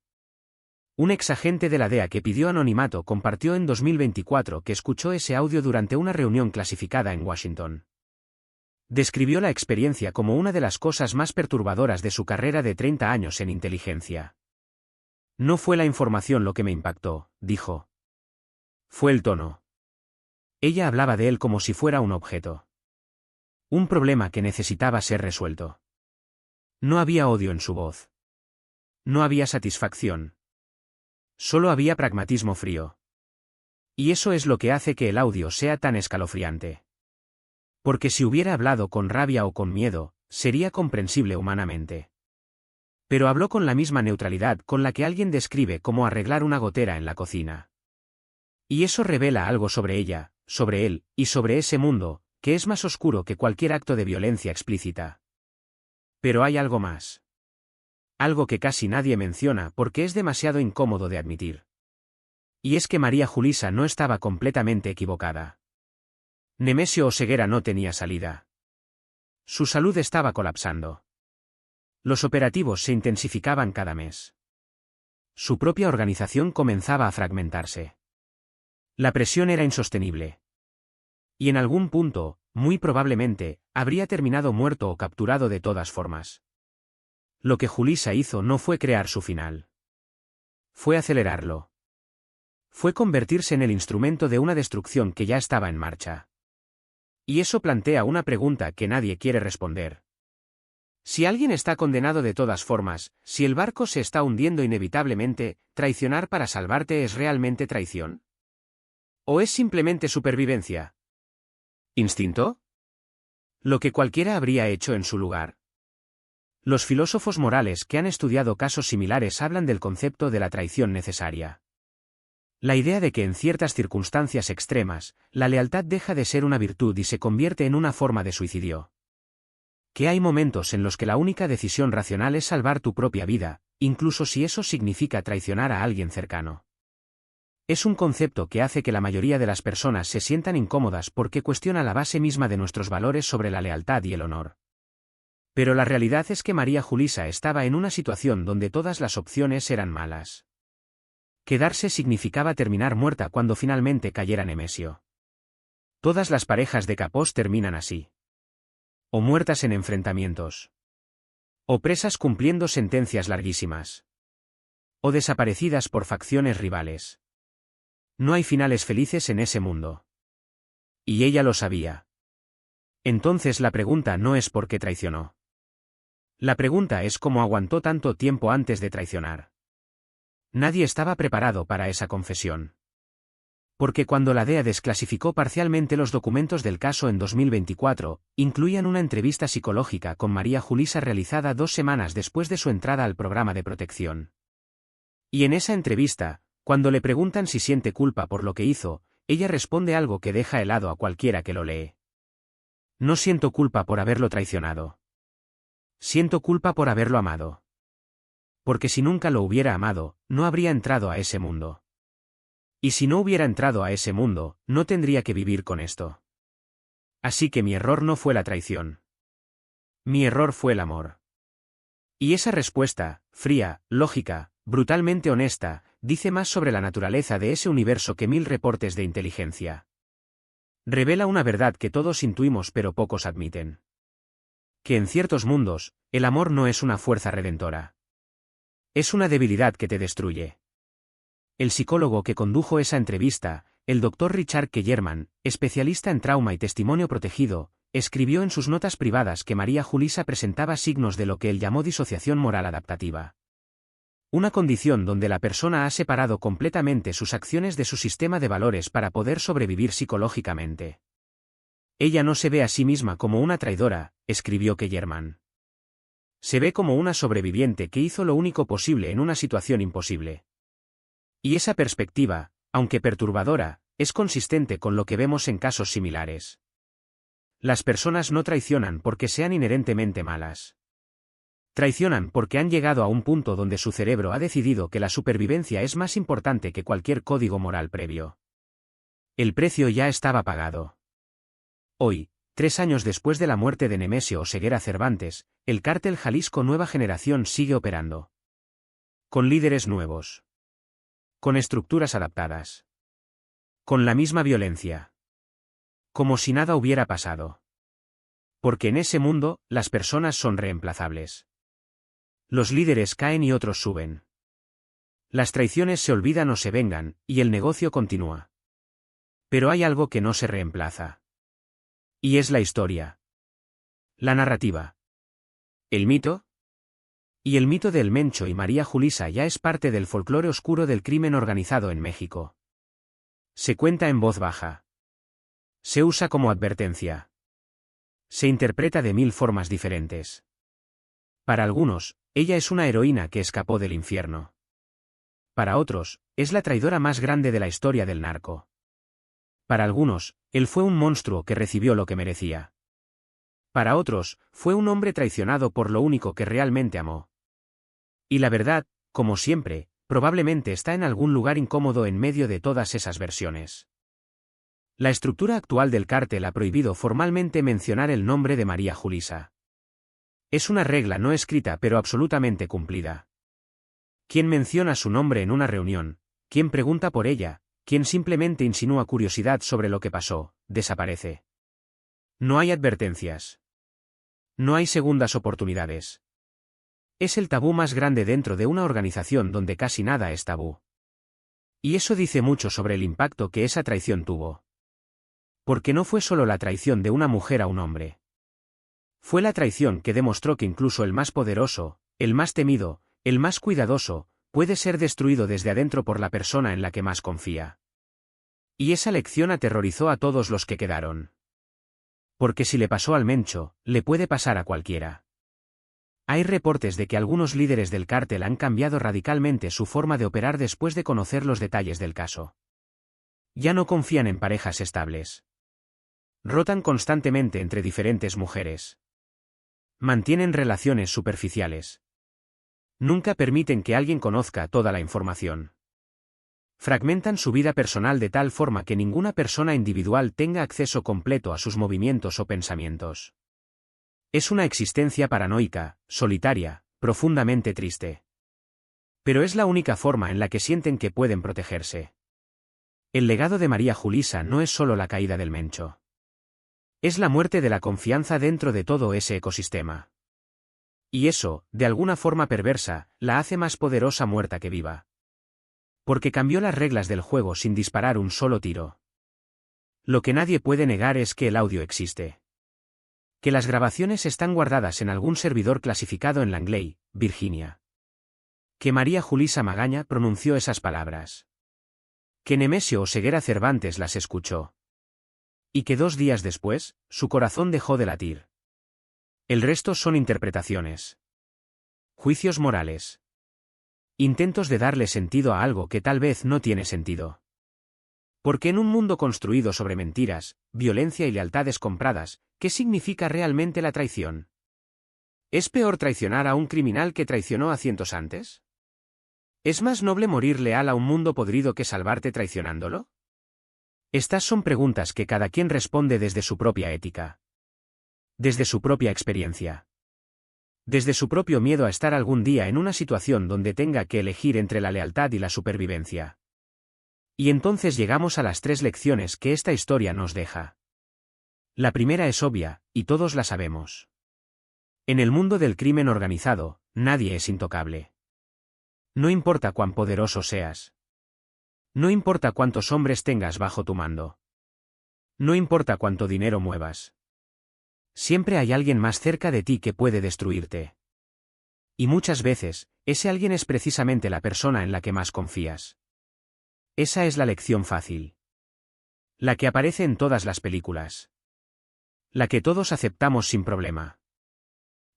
Un exagente de la DEA que pidió anonimato compartió en 2024 que escuchó ese audio durante una reunión clasificada en Washington. Describió la experiencia como una de las cosas más perturbadoras de su carrera de 30 años en inteligencia. No fue la información lo que me impactó, dijo. Fue el tono. Ella hablaba de él como si fuera un objeto. Un problema que necesitaba ser resuelto. No había odio en su voz. No había satisfacción. Solo había pragmatismo frío. Y eso es lo que hace que el audio sea tan escalofriante. Porque si hubiera hablado con rabia o con miedo, sería comprensible humanamente. Pero habló con la misma neutralidad con la que alguien describe cómo arreglar una gotera en la cocina. Y eso revela algo sobre ella, sobre él, y sobre ese mundo, que es más oscuro que cualquier acto de violencia explícita. Pero hay algo más. Algo que casi nadie menciona porque es demasiado incómodo de admitir. Y es que María Julissa no estaba completamente equivocada. Nemesio Oseguera no tenía salida. Su salud estaba colapsando. Los operativos se intensificaban cada mes. Su propia organización comenzaba a fragmentarse. La presión era insostenible. Y en algún punto, muy probablemente, habría terminado muerto o capturado de todas formas. Lo que Julissa hizo no fue crear su final. Fue acelerarlo. Fue convertirse en el instrumento de una destrucción que ya estaba en marcha. Y eso plantea una pregunta que nadie quiere responder. Si alguien está condenado de todas formas, si el barco se está hundiendo inevitablemente, ¿traicionar para salvarte es realmente traición? ¿O es simplemente supervivencia? ¿Instinto? Lo que cualquiera habría hecho en su lugar. Los filósofos morales que han estudiado casos similares hablan del concepto de la traición necesaria. La idea de que en ciertas circunstancias extremas, la lealtad deja de ser una virtud y se convierte en una forma de suicidio. Que hay momentos en los que la única decisión racional es salvar tu propia vida, incluso si eso significa traicionar a alguien cercano. Es un concepto que hace que la mayoría de las personas se sientan incómodas porque cuestiona la base misma de nuestros valores sobre la lealtad y el honor. Pero la realidad es que María Julissa estaba en una situación donde todas las opciones eran malas. Quedarse significaba terminar muerta cuando finalmente cayera Nemesio. Todas las parejas de capós terminan así. O muertas en enfrentamientos. O presas cumpliendo sentencias larguísimas. O desaparecidas por facciones rivales. No hay finales felices en ese mundo. Y ella lo sabía. Entonces la pregunta no es por qué traicionó. La pregunta es cómo aguantó tanto tiempo antes de traicionar. Nadie estaba preparado para esa confesión. Porque cuando la DEA desclasificó parcialmente los documentos del caso en 2024, incluían una entrevista psicológica con María Julissa realizada 2 semanas después de su entrada al programa de protección. Y en esa entrevista, cuando le preguntan si siente culpa por lo que hizo, ella responde algo que deja helado a cualquiera que lo lee. No siento culpa por haberlo traicionado. Siento culpa por haberlo amado. Porque si nunca lo hubiera amado, no habría entrado a ese mundo. Y si no hubiera entrado a ese mundo, no tendría que vivir con esto. Así que mi error no fue la traición. Mi error fue el amor. Y esa respuesta, fría, lógica, brutalmente honesta, dice más sobre la naturaleza de ese universo que 1000 reportes de inteligencia. Revela una verdad que todos intuimos pero pocos admiten. Que en ciertos mundos, el amor no es una fuerza redentora. Es una debilidad que te destruye. El psicólogo que condujo esa entrevista, el Dr. Richard Kellerman, especialista en trauma y testimonio protegido, escribió en sus notas privadas que María Julissa presentaba signos de lo que él llamó disociación moral adaptativa. Una condición donde la persona ha separado completamente sus acciones de su sistema de valores para poder sobrevivir psicológicamente. Ella no se ve a sí misma como una traidora, escribió Kellerman. Se ve como una sobreviviente que hizo lo único posible en una situación imposible. Y esa perspectiva, aunque perturbadora, es consistente con lo que vemos en casos similares. Las personas no traicionan porque sean inherentemente malas. Traicionan porque han llegado a un punto donde su cerebro ha decidido que la supervivencia es más importante que cualquier código moral previo. El precio ya estaba pagado. Hoy, 3 años después de la muerte de Nemesio Oseguera Cervantes, el cártel Jalisco Nueva Generación sigue operando. Con líderes nuevos. Con estructuras adaptadas. Con la misma violencia. Como si nada hubiera pasado. Porque en ese mundo, las personas son reemplazables. Los líderes caen y otros suben. Las traiciones se olvidan o se vengan, y el negocio continúa. Pero hay algo que no se reemplaza. Y es la historia. La narrativa. ¿El mito? Y el mito de El Mencho y María Julisa ya es parte del folclore oscuro del crimen organizado en México. Se cuenta en voz baja. Se usa como advertencia. Se interpreta de 1000 formas diferentes. Para algunos, ella es una heroína que escapó del infierno. Para otros, es la traidora más grande de la historia del narco. Para algunos, él fue un monstruo que recibió lo que merecía. Para otros, fue un hombre traicionado por lo único que realmente amó. Y la verdad, como siempre, probablemente está en algún lugar incómodo en medio de todas esas versiones. La estructura actual del cártel ha prohibido formalmente mencionar el nombre de María Julisa. Es una regla no escrita pero absolutamente cumplida. Quien menciona su nombre en una reunión, quien pregunta por ella, quien simplemente insinúa curiosidad sobre lo que pasó, desaparece. No hay advertencias. No hay segundas oportunidades. Es el tabú más grande dentro de una organización donde casi nada es tabú. Y eso dice mucho sobre el impacto que esa traición tuvo. Porque no fue solo la traición de una mujer a un hombre. Fue la traición que demostró que incluso el más poderoso, el más temido, el más cuidadoso, puede ser destruido desde adentro por la persona en la que más confía. Y esa lección aterrorizó a todos los que quedaron. Porque si le pasó al Mencho, le puede pasar a cualquiera. Hay reportes de que algunos líderes del cártel han cambiado radicalmente su forma de operar después de conocer los detalles del caso. Ya no confían en parejas estables. Rotan constantemente entre diferentes mujeres. Mantienen relaciones superficiales. Nunca permiten que alguien conozca toda la información. Fragmentan su vida personal de tal forma que ninguna persona individual tenga acceso completo a sus movimientos o pensamientos. Es una existencia paranoica, solitaria, profundamente triste. Pero es la única forma en la que sienten que pueden protegerse. El legado de María Julisa no es solo la caída del Mencho. Es la muerte de la confianza dentro de todo ese ecosistema. Y eso, de alguna forma perversa, la hace más poderosa muerta que viva. Porque cambió las reglas del juego sin disparar un solo tiro. Lo que nadie puede negar es que el audio existe. Que las grabaciones están guardadas en algún servidor clasificado en Langley, Virginia. Que María Julisa Magaña pronunció esas palabras. Que Nemesio Oseguera Cervantes las escuchó. Y que 2 días después, su corazón dejó de latir. El resto son interpretaciones. Juicios morales. Intentos de darle sentido a algo que tal vez no tiene sentido. Porque en un mundo construido sobre mentiras, violencia y lealtades compradas, ¿qué significa realmente la traición? ¿Es peor traicionar a un criminal que traicionó a cientos antes? ¿Es más noble morir leal a un mundo podrido que salvarte traicionándolo? Estas son preguntas que cada quien responde desde su propia ética. Desde su propia experiencia. Desde su propio miedo a estar algún día en una situación donde tenga que elegir entre la lealtad y la supervivencia. Y entonces llegamos a las 3 lecciones que esta historia nos deja. La primera es obvia, y todos la sabemos. En el mundo del crimen organizado, nadie es intocable. No importa cuán poderoso seas. No importa cuántos hombres tengas bajo tu mando. No importa cuánto dinero muevas. Siempre hay alguien más cerca de ti que puede destruirte. Y muchas veces, ese alguien es precisamente la persona en la que más confías. Esa es la lección fácil. La que aparece en todas las películas. La que todos aceptamos sin problema.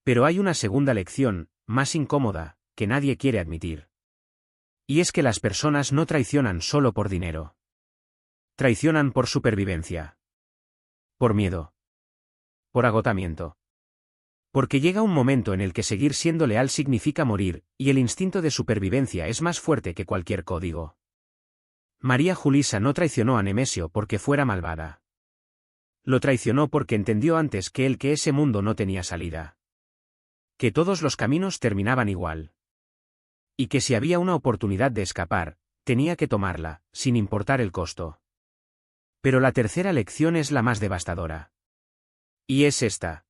Pero hay una segunda lección, más incómoda, que nadie quiere admitir. Y es que las personas no traicionan solo por dinero. Traicionan por supervivencia. Por miedo. Por agotamiento. Porque llega un momento en el que seguir siendo leal significa morir, y el instinto de supervivencia es más fuerte que cualquier código. María Julisa no traicionó a Nemesio porque fuera malvada. Lo traicionó porque entendió antes que ese mundo no tenía salida. Que todos los caminos terminaban igual. Y que si había una oportunidad de escapar, tenía que tomarla, sin importar el costo. Pero la tercera lección es la más devastadora. Y es esta.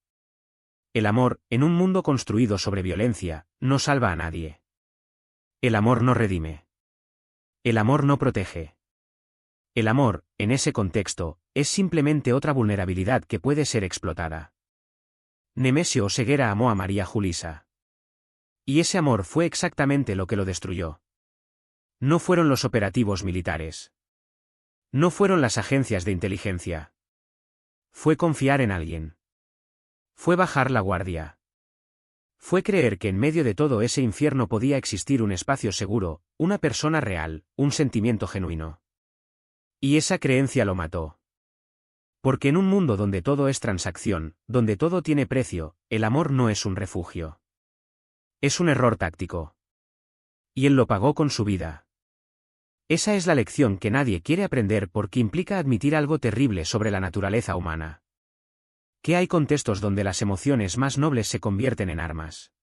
El amor, en un mundo construido sobre violencia, no salva a nadie. El amor no redime. El amor no protege. El amor, en ese contexto, es simplemente otra vulnerabilidad que puede ser explotada. Nemesio Oseguera amó a María Julisa. Y ese amor fue exactamente lo que lo destruyó. No fueron los operativos militares. No fueron las agencias de inteligencia. Fue confiar en alguien. Fue bajar la guardia. Fue creer que en medio de todo ese infierno podía existir un espacio seguro, una persona real, un sentimiento genuino. Y esa creencia lo mató. Porque en un mundo donde todo es transacción, donde todo tiene precio, el amor no es un refugio. Es un error táctico. Y él lo pagó con su vida. Esa es la lección que nadie quiere aprender porque implica admitir algo terrible sobre la naturaleza humana. Que hay contextos donde las emociones más nobles se convierten en armas.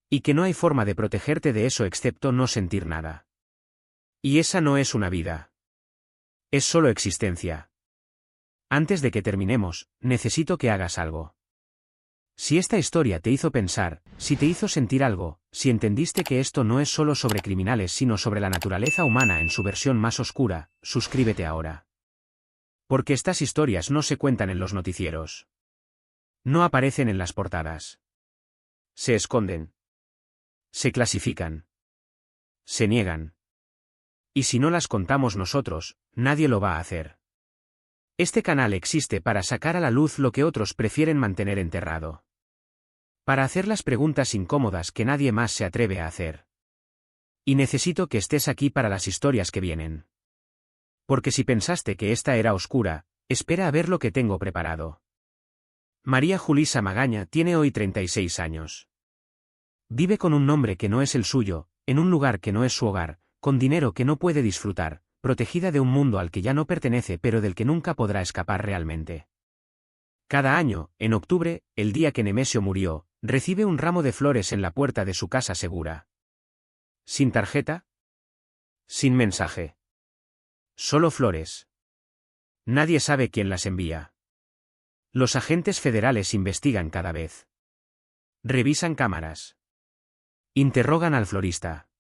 Y que no hay forma de protegerte de eso excepto no sentir nada. Y esa no es una vida. Es solo existencia. Antes de que terminemos, necesito que hagas algo. Si esta historia te hizo pensar, si te hizo sentir algo, si entendiste que esto no es solo sobre criminales sino sobre la naturaleza humana en su versión más oscura, suscríbete ahora. Porque estas historias no se cuentan en los noticieros. No aparecen en las portadas. Se esconden. Se clasifican. Se niegan. Y si no las contamos nosotros, nadie lo va a hacer. Este canal existe para sacar a la luz lo que otros prefieren mantener enterrado. Para hacer las preguntas incómodas que nadie más se atreve a hacer. Y necesito que estés aquí para las historias que vienen. Porque si pensaste que esta era oscura, espera a ver lo que tengo preparado. María Julisa Magaña tiene hoy 36 años. Vive con un nombre que no es el suyo, en un lugar que no es su hogar, con dinero que no puede disfrutar, protegida de un mundo al que ya no pertenece pero del que nunca podrá escapar realmente. Cada año, en octubre, el día que Nemesio murió, recibe un ramo de flores en la puerta de su casa segura. ¿Sin tarjeta? Sin mensaje. Solo flores. Nadie sabe quién las envía. Los agentes federales investigan cada vez. Revisan cámaras. Interrogan al florista.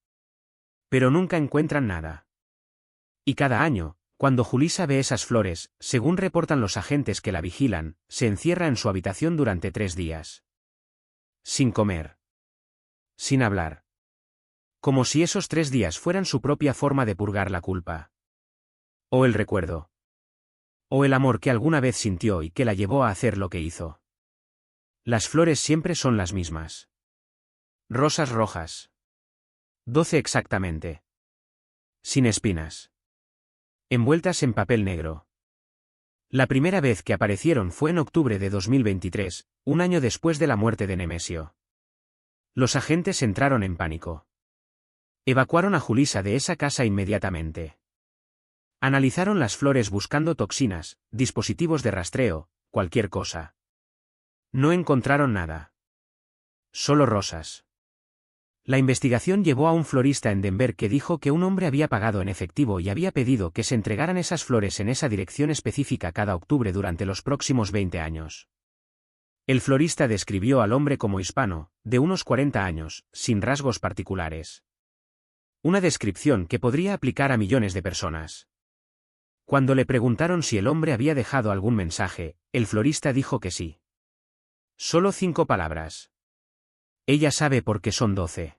Pero nunca encuentran nada. Y cada año, cuando Julisa ve esas flores, según reportan los agentes que la vigilan, se encierra en su habitación durante 3 días. Sin comer. Sin hablar. Como si esos 3 días fueran su propia forma de purgar la culpa. O el recuerdo. O el amor que alguna vez sintió y que la llevó a hacer lo que hizo. Las flores siempre son las mismas. Rosas rojas. 12 exactamente. Sin espinas. Envueltas en papel negro. La primera vez que aparecieron fue en octubre de 2023, un año después de la muerte de Nemesio. Los agentes entraron en pánico. Evacuaron a Julisa de esa casa inmediatamente. Analizaron las flores buscando toxinas, dispositivos de rastreo, cualquier cosa. No encontraron nada. Solo rosas. La investigación llevó a un florista en Denver que dijo que un hombre había pagado en efectivo y había pedido que se entregaran esas flores en esa dirección específica cada octubre durante los próximos 20 años. El florista describió al hombre como hispano, de unos 40 años, sin rasgos particulares. Una descripción que podría aplicar a millones de personas. Cuando le preguntaron si el hombre había dejado algún mensaje, el florista dijo que sí. Solo 5 palabras. Ella sabe por qué son 12.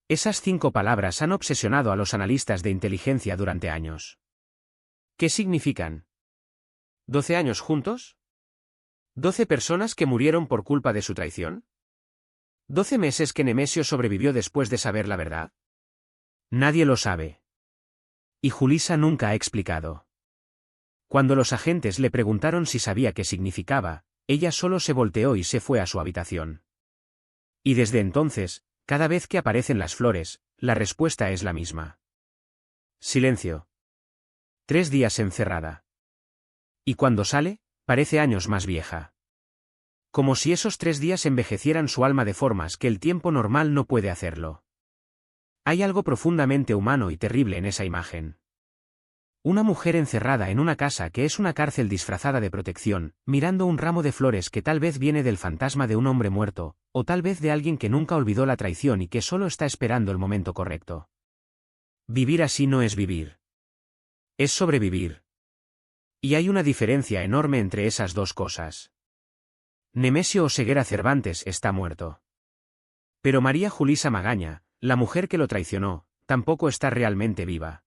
Esas 5 palabras han obsesionado a los analistas de inteligencia durante años. ¿Qué significan? ¿12 años juntos? ¿12 personas que murieron por culpa de su traición? ¿12 meses que Nemesio sobrevivió después de saber la verdad? Nadie lo sabe. Y Julissa nunca ha explicado. Cuando los agentes le preguntaron si sabía qué significaba, ella solo se volteó y se fue a su habitación. Y desde entonces, cada vez que aparecen las flores, la respuesta es la misma. Silencio. 3 días encerrada. Y cuando sale, parece años más vieja. Como si esos 3 días envejecieran su alma de formas que el tiempo normal no puede hacerlo. Hay algo profundamente humano y terrible en esa imagen. Una mujer encerrada en una casa que es una cárcel disfrazada de protección, mirando un ramo de flores que tal vez viene del fantasma de un hombre muerto, o tal vez de alguien que nunca olvidó la traición y que solo está esperando el momento correcto. Vivir así no es vivir. Es sobrevivir. Y hay una diferencia enorme entre esas dos cosas. Nemesio Oseguera Cervantes está muerto. Pero María Julissa Magaña, la mujer que lo traicionó, tampoco está realmente viva.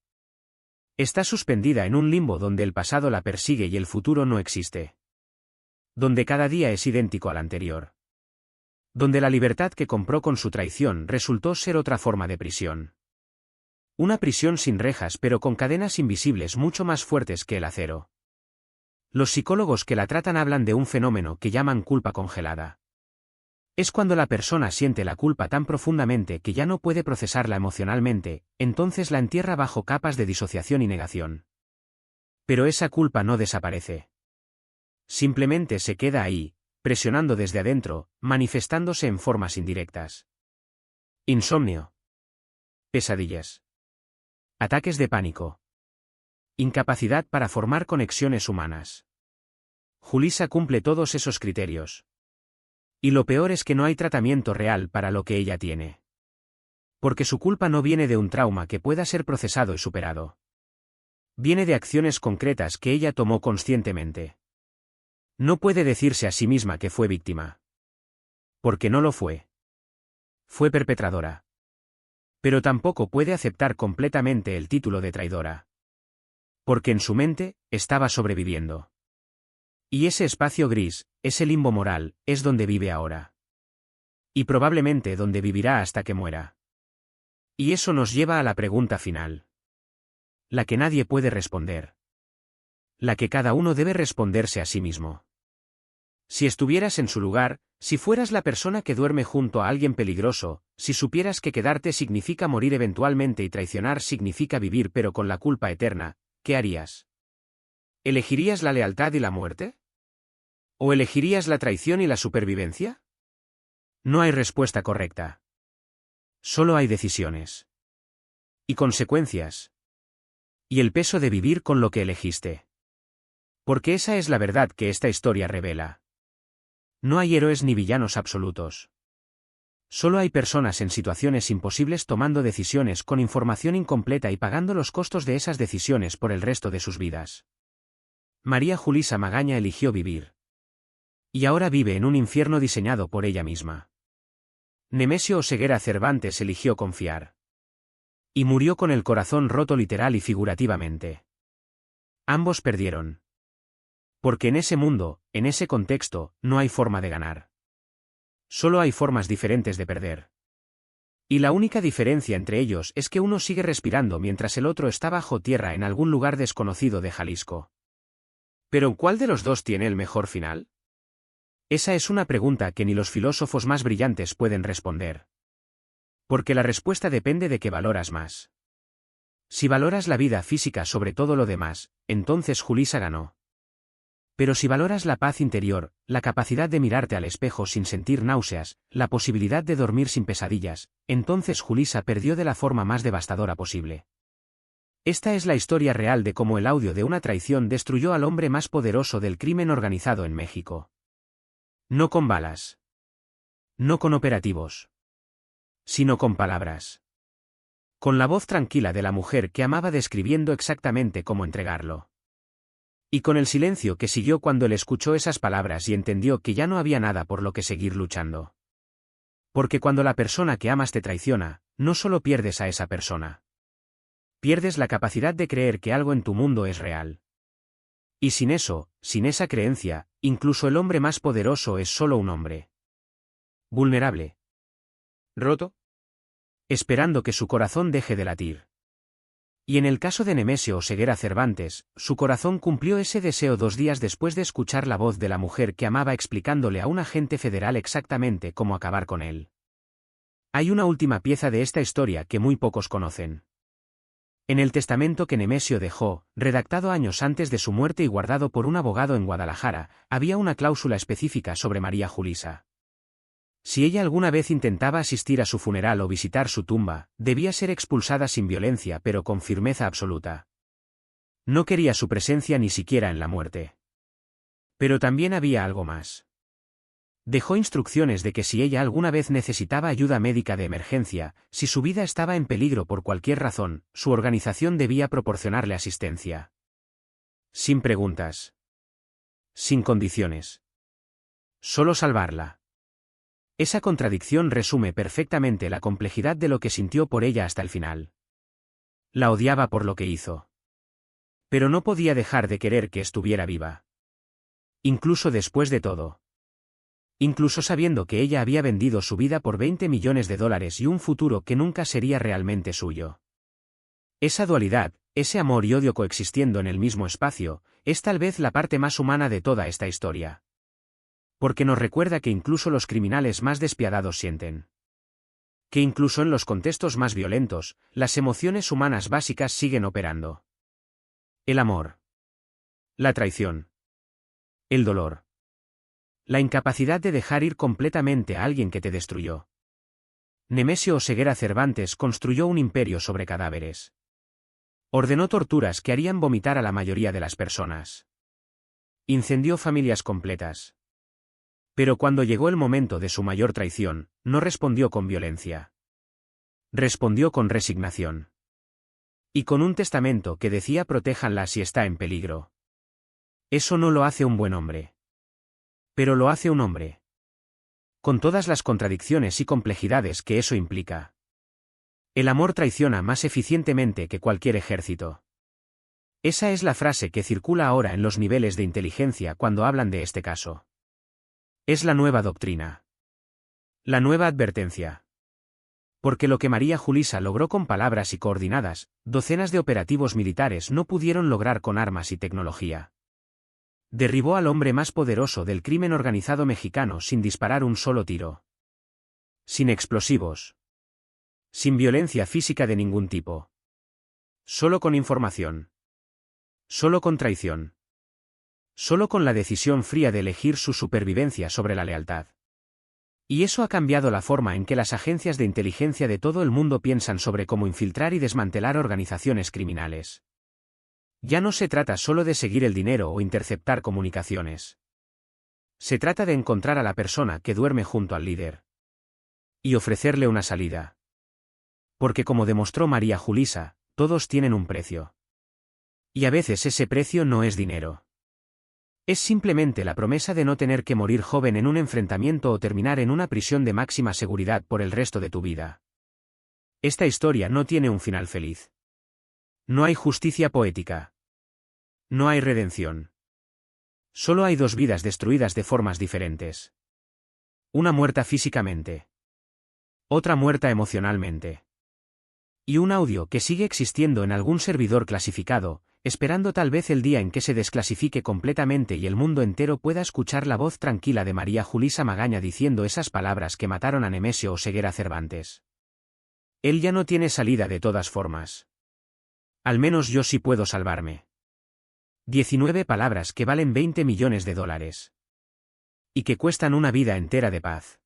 Está suspendida en un limbo donde el pasado la persigue y el futuro no existe. Donde cada día es idéntico al anterior. Donde la libertad que compró con su traición resultó ser otra forma de prisión. Una prisión sin rejas pero con cadenas invisibles mucho más fuertes que el acero. Los psicólogos que la tratan hablan de un fenómeno que llaman culpa congelada. Es cuando la persona siente la culpa tan profundamente que ya no puede procesarla emocionalmente, entonces la entierra bajo capas de disociación y negación. Pero esa culpa no desaparece. Simplemente se queda ahí, presionando desde adentro, manifestándose en formas indirectas. Insomnio. Pesadillas. Ataques de pánico. Incapacidad para formar conexiones humanas. Julissa cumple todos esos criterios. Y lo peor es que no hay tratamiento real para lo que ella tiene. Porque su culpa no viene de un trauma que pueda ser procesado y superado. Viene de acciones concretas que ella tomó conscientemente. No puede decirse a sí misma que fue víctima. Porque no lo fue. Fue perpetradora. Pero tampoco puede aceptar completamente el título de traidora. Porque en su mente, estaba sobreviviendo. Y ese espacio gris, ese limbo moral, es donde vive ahora. Y probablemente donde vivirá hasta que muera. Y eso nos lleva a la pregunta final. La que nadie puede responder. La que cada uno debe responderse a sí mismo. Si estuvieras en su lugar, si fueras la persona que duerme junto a alguien peligroso, si supieras que quedarte significa morir eventualmente y traicionar significa vivir pero con la culpa eterna, ¿qué harías? ¿Elegirías la lealtad y la muerte? ¿O elegirías la traición y la supervivencia? No hay respuesta correcta. Solo hay decisiones. Y consecuencias. Y el peso de vivir con lo que elegiste. Porque esa es la verdad que esta historia revela. No hay héroes ni villanos absolutos. Solo hay personas en situaciones imposibles tomando decisiones con información incompleta y pagando los costos de esas decisiones por el resto de sus vidas. María Julissa Magaña eligió vivir. Y ahora vive en un infierno diseñado por ella misma. Nemesio Oseguera Cervantes eligió confiar. Y murió con el corazón roto literal y figurativamente. Ambos perdieron. Porque en ese mundo, en ese contexto, no hay forma de ganar. Solo hay formas diferentes de perder. Y la única diferencia entre ellos es que uno sigue respirando mientras el otro está bajo tierra en algún lugar desconocido de Jalisco. ¿Pero cuál de los dos tiene el mejor final? Esa es una pregunta que ni los filósofos más brillantes pueden responder. Porque la respuesta depende de qué valoras más. Si valoras la vida física sobre todo lo demás, entonces Julissa ganó. Pero si valoras la paz interior, la capacidad de mirarte al espejo sin sentir náuseas, la posibilidad de dormir sin pesadillas, entonces Julissa perdió de la forma más devastadora posible. Esta es la historia real de cómo el audio de una traición destruyó al hombre más poderoso del crimen organizado en México. No con balas. No con operativos. Sino con palabras. Con la voz tranquila de la mujer que amaba describiendo exactamente cómo entregarlo. Y con el silencio que siguió cuando él escuchó esas palabras y entendió que ya no había nada por lo que seguir luchando. Porque cuando la persona que amas te traiciona, no solo pierdes a esa persona. Pierdes la capacidad de creer que algo en tu mundo es real. Y sin eso, sin esa creencia, incluso el hombre más poderoso es solo un hombre. Vulnerable. Roto. esperando que su corazón deje de latir. Y en el caso de Nemesio Oseguera Cervantes, su corazón cumplió ese deseo 2 días después de escuchar la voz de la mujer que amaba explicándole a un agente federal exactamente cómo acabar con él. Hay una última pieza de esta historia que muy pocos conocen. En el testamento que Nemesio dejó, redactado años antes de su muerte y guardado por un abogado en Guadalajara, había una cláusula específica sobre María Julisa. Si ella alguna vez intentaba asistir a su funeral o visitar su tumba, debía ser expulsada sin violencia pero con firmeza absoluta. No quería su presencia ni siquiera en la muerte. Pero también había algo más. Dejó instrucciones de que si ella alguna vez necesitaba ayuda médica de emergencia, si su vida estaba en peligro por cualquier razón, su organización debía proporcionarle asistencia. Sin preguntas. Sin condiciones. Solo salvarla. Esa contradicción resume perfectamente la complejidad de lo que sintió por ella hasta el final. La odiaba por lo que hizo. Pero no podía dejar de querer que estuviera viva. Incluso después de todo. Incluso sabiendo que ella había vendido su vida por $20 millones y un futuro que nunca sería realmente suyo. Esa dualidad, ese amor y odio coexistiendo en el mismo espacio, es tal vez la parte más humana de toda esta historia. Porque nos recuerda que incluso los criminales más despiadados sienten. Que incluso en los contextos más violentos, las emociones humanas básicas siguen operando. El amor. La traición. El dolor. La incapacidad de dejar ir completamente a alguien que te destruyó. Nemesio Oseguera Cervantes construyó un imperio sobre cadáveres. Ordenó torturas que harían vomitar a la mayoría de las personas. Incendió familias completas. Pero cuando llegó el momento de su mayor traición, no respondió con violencia. Respondió con resignación. Y con un testamento que decía protéjanla si está en peligro. Eso no lo hace un buen hombre. Pero lo hace un hombre. Con todas las contradicciones y complejidades que eso implica. El amor traiciona más eficientemente que cualquier ejército. Esa es la frase que circula ahora en los niveles de inteligencia cuando hablan de este caso. Es la nueva doctrina. La nueva advertencia. Porque lo que María Julisa logró con palabras y coordinadas, docenas de operativos militares no pudieron lograr con armas y tecnología. Derribó al hombre más poderoso del crimen organizado mexicano sin disparar un solo tiro. Sin explosivos. Sin violencia física de ningún tipo. Solo con información. Solo con traición. Solo con la decisión fría de elegir su supervivencia sobre la lealtad. Y eso ha cambiado la forma en que las agencias de inteligencia de todo el mundo piensan sobre cómo infiltrar y desmantelar organizaciones criminales. Ya no se trata solo de seguir el dinero o interceptar comunicaciones. Se trata de encontrar a la persona que duerme junto al líder. Y ofrecerle una salida. Porque como demostró María Julisa, todos tienen un precio. Y a veces ese precio no es dinero. Es simplemente la promesa de no tener que morir joven en un enfrentamiento o terminar en una prisión de máxima seguridad por el resto de tu vida. Esta historia no tiene un final feliz. No hay justicia poética. No hay redención. Solo hay 2 vidas destruidas de formas diferentes. Una muerta físicamente. Otra muerta emocionalmente. Y un audio que sigue existiendo en algún servidor clasificado, esperando tal vez el día en que se desclasifique completamente y el mundo entero pueda escuchar la voz tranquila de María Julisa Magaña diciendo esas palabras que mataron a Nemesio Oseguera Cervantes. Él ya no tiene salida de todas formas. Al menos yo sí puedo salvarme. 19 palabras que valen $20 millones. Y que cuestan una vida entera de paz.